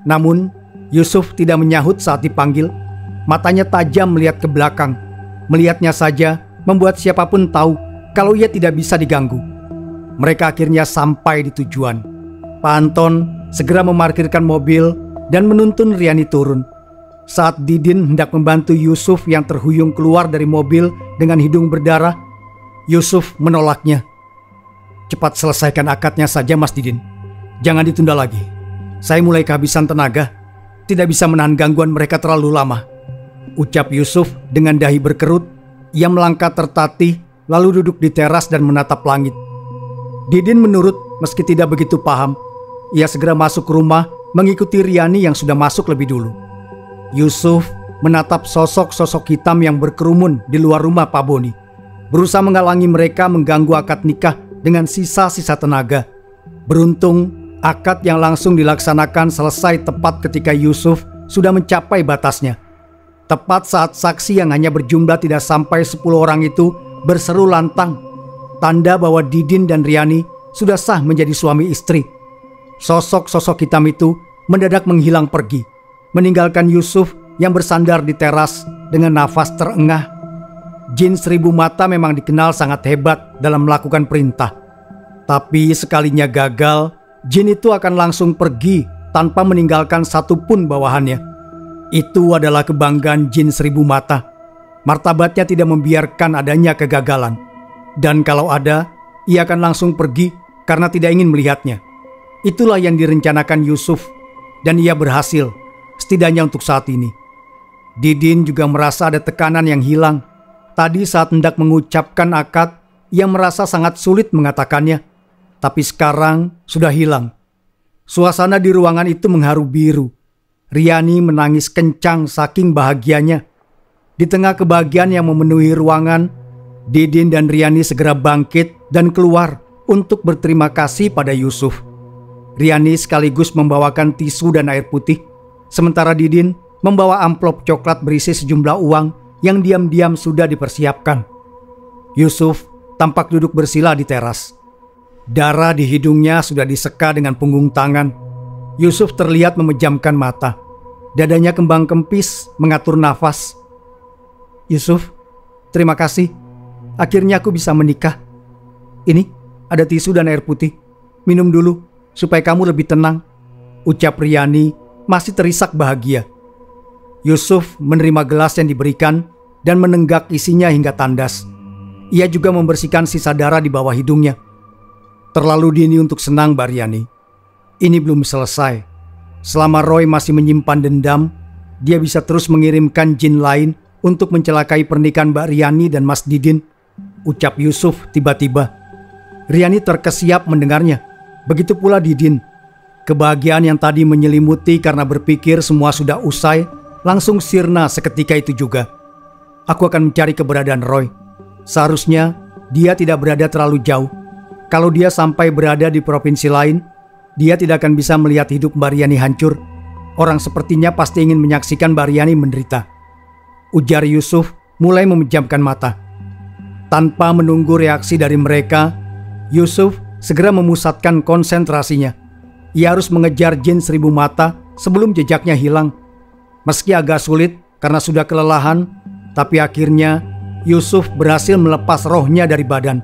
Namun Yusuf tidak menyahut saat dipanggil. Matanya tajam melihat ke belakang. Melihatnya saja membuat siapapun tahu kalau ia tidak bisa diganggu. Mereka akhirnya sampai di tujuan. Pak Anton segera memarkirkan mobil dan menuntun Riani turun. Saat Didin hendak membantu Yusuf yang terhuyung keluar dari mobil dengan hidung berdarah, Yusuf menolaknya. "Cepat selesaikan akadnya saja, Mas Didin. Jangan ditunda lagi. Saya mulai kehabisan tenaga. Tidak bisa menahan gangguan mereka terlalu lama," ucap Yusuf dengan dahi berkerut. Ia melangkah tertatih lalu duduk di teras dan menatap langit. Didin menurut meski tidak begitu paham. Ia segera masuk ke rumah mengikuti Riani yang sudah masuk lebih dulu. Yusuf menatap sosok-sosok hitam yang berkerumun di luar rumah Pak Boni, berusaha menghalangi mereka mengganggu akad nikah dengan sisa-sisa tenaga. Beruntung akad yang langsung dilaksanakan selesai tepat ketika Yusuf sudah mencapai batasnya. Tepat saat saksi yang hanya berjumlah tidak sampai 10 orang itu berseru lantang, tanda bahwa Didin dan Riani sudah sah menjadi suami istri. Sosok-sosok hitam itu mendadak menghilang pergi, meninggalkan Yusuf yang bersandar di teras dengan nafas terengah. Jin 1000 mata memang dikenal sangat hebat dalam melakukan perintah. Tapi sekalinya gagal, jin itu akan langsung pergi tanpa meninggalkan satupun bawahannya. Itu adalah kebanggaan jin 1000 mata. Martabatnya tidak membiarkan adanya kegagalan. Dan kalau ada, ia akan langsung pergi karena tidak ingin melihatnya. Itulah yang direncanakan Yusuf, dan ia berhasil, setidaknya untuk saat ini. Didin juga merasa ada tekanan yang hilang. Tadi saat hendak mengucapkan akad, ia merasa sangat sulit mengatakannya. Tapi sekarang sudah hilang. Suasana di ruangan itu mengharu biru. Riani menangis kencang saking bahagianya. Di tengah kebahagiaan yang memenuhi ruangan, Didin dan Riani segera bangkit dan keluar untuk berterima kasih pada Yusuf. Riani sekaligus membawakan tisu dan air putih, sementara Didin membawa amplop coklat berisi sejumlah uang yang diam-diam sudah dipersiapkan. Yusuf tampak duduk bersila di teras. Darah di hidungnya sudah diseka dengan punggung tangan. Yusuf terlihat memejamkan mata. Dadanya kembang kempis mengatur nafas. Yusuf, terima kasih. Akhirnya aku bisa menikah. Ini, ada tisu dan air putih. Minum dulu, supaya kamu lebih tenang, ucap Riani masih terisak bahagia. Yusuf menerima gelas yang diberikan dan menenggak isinya hingga tandas. Ia juga membersihkan sisa darah di bawah hidungnya. Terlalu dini untuk senang, Mbak Riani. Ini belum selesai. Selama Roy masih menyimpan dendam, dia bisa terus mengirimkan jin lain untuk mencelakai pernikahan Mbak Riani dan Mas Didin, ucap Yusuf tiba-tiba. Riani terkesiap mendengarnya. Begitu pula Didin. Kebahagiaan yang tadi menyelimuti karena berpikir semua sudah usai, langsung sirna seketika itu juga. Aku akan mencari keberadaan Roy. Seharusnya dia tidak berada terlalu jauh. Kalau dia sampai berada di provinsi lain, dia tidak akan bisa melihat hidup Mbak Riani hancur. Orang sepertinya pasti ingin menyaksikan Mbak Riani menderita, ujar Yusuf mulai memejamkan mata. Tanpa menunggu reaksi dari mereka, Yusuf segera memusatkan konsentrasinya. Ia harus mengejar jin 1000 mata sebelum jejaknya hilang. Meski agak sulit karena sudah kelelahan, tapi akhirnya Yusuf berhasil melepas rohnya dari badan.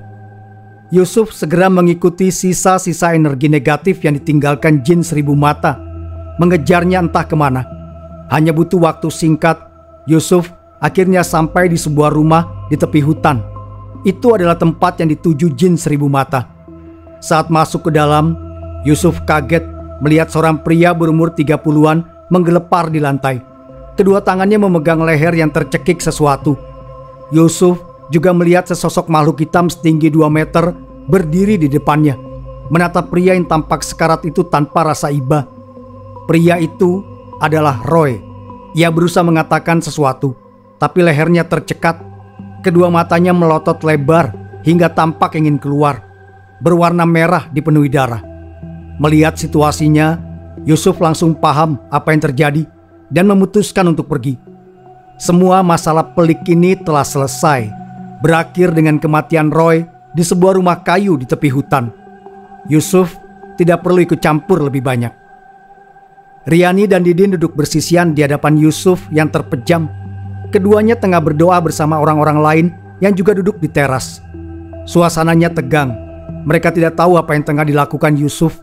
Yusuf segera mengikuti sisa-sisa energi negatif yang ditinggalkan jin 1000 mata, mengejarnya entah kemana. Hanya butuh waktu singkat, Yusuf akhirnya sampai di sebuah rumah di tepi hutan. Itu adalah tempat yang dituju jin 1000 mata. Saat masuk ke dalam, Yusuf kaget melihat seorang pria berumur 30-an menggelepar di lantai. Kedua tangannya memegang leher yang tercekik sesuatu. Yusuf juga melihat sesosok makhluk hitam setinggi 2 meter berdiri di depannya, menatap pria yang tampak sekarat itu tanpa rasa iba. Pria itu adalah Roy. Ia berusaha mengatakan sesuatu, tapi lehernya tercekat. Kedua matanya melotot lebar hingga tampak ingin keluar, berwarna merah dipenuhi darah. Melihat situasinya, Yusuf langsung paham apa yang terjadi dan memutuskan untuk pergi. Semua masalah pelik ini telah selesai, berakhir dengan kematian Roy di sebuah rumah kayu di tepi hutan. Yusuf tidak perlu ikut campur lebih banyak. Riani dan Didin duduk bersisian di hadapan Yusuf yang terpejam. Keduanya tengah berdoa bersama orang-orang lain yang juga duduk di teras. Suasananya tegang. Mereka tidak tahu apa yang tengah dilakukan Yusuf,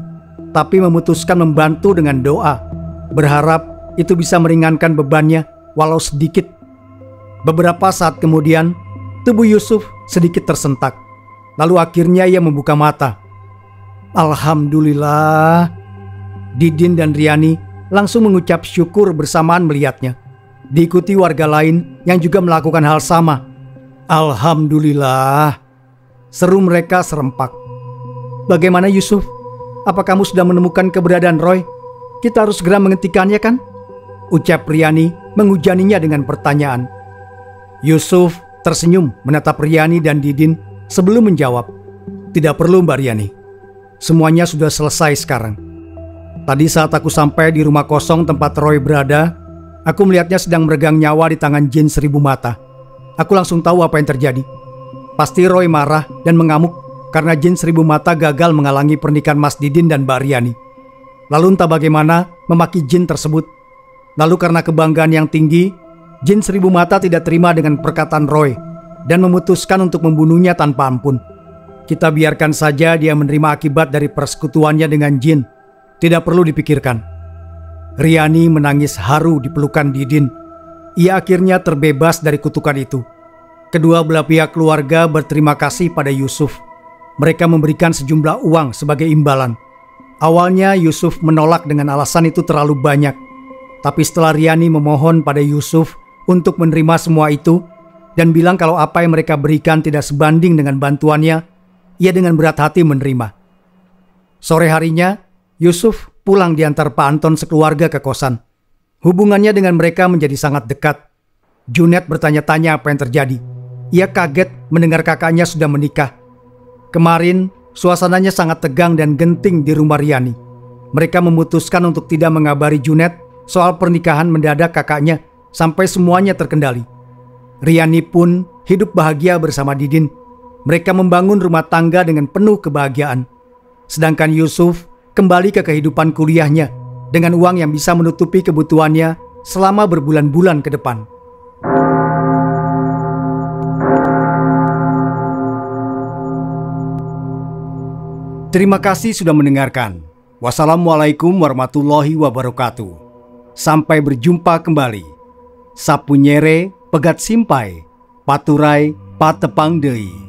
tapi memutuskan membantu dengan doa, berharap itu bisa meringankan bebannya walau sedikit. Beberapa saat kemudian, tubuh Yusuf sedikit tersentak. Lalu akhirnya ia membuka mata. Alhamdulillah. Didin dan Riani langsung mengucap syukur bersamaan melihatnya, diikuti warga lain yang juga melakukan hal sama. Alhamdulillah, seru mereka serempak. Bagaimana Yusuf? Apa kamu sudah menemukan keberadaan Roy? Kita harus segera menghentikannya kan? Ucap Riani menghujaninya dengan pertanyaan. Yusuf tersenyum menatap Riani dan Didin sebelum menjawab. Tidak perlu Mbak Riani. Semuanya sudah selesai sekarang. Tadi saat aku sampai di rumah kosong tempat Roy berada, aku melihatnya sedang meregang nyawa di tangan jin 1000 mata. Aku langsung tahu apa yang terjadi. Pasti Roy marah dan mengamuk karena jin 1000 mata gagal menghalangi pernikahan Mas Didin dan Mbak Riani. Lalu entah bagaimana memaki jin tersebut. Lalu karena kebanggaan yang tinggi, jin 1000 mata tidak terima dengan perkataan Roy dan memutuskan untuk membunuhnya tanpa ampun. Kita biarkan saja dia menerima akibat dari persekutuannya dengan jin. Tidak perlu dipikirkan. Riani menangis haru di pelukan Didin. Ia akhirnya terbebas dari kutukan itu. Kedua belah pihak keluarga berterima kasih pada Yusuf. Mereka memberikan sejumlah uang sebagai imbalan. Awalnya Yusuf menolak dengan alasan itu terlalu banyak. Tapi setelah Riani memohon pada Yusuf untuk menerima semua itu dan bilang kalau apa yang mereka berikan tidak sebanding dengan bantuannya, ia dengan berat hati menerima. Sore harinya, Yusuf pulang diantar Pak Anton sekeluarga ke kosan. Hubungannya dengan mereka menjadi sangat dekat. Junet bertanya-tanya apa yang terjadi. Ia kaget mendengar kakaknya sudah menikah. Kemarin, suasananya sangat tegang dan genting di rumah Riani. Mereka memutuskan untuk tidak mengabari Junet soal pernikahan mendadak kakaknya sampai semuanya terkendali. Riani pun hidup bahagia bersama Didin. Mereka membangun rumah tangga dengan penuh kebahagiaan. Sedangkan Yusuf kembali ke kehidupan kuliahnya dengan uang yang bisa menutupi kebutuhannya selama berbulan-bulan ke depan. Terima kasih sudah mendengarkan. Wassalamualaikum warahmatullahi wabarakatuh. Sampai berjumpa kembali. Sapunyere pegat simpai, paturai patepang deui.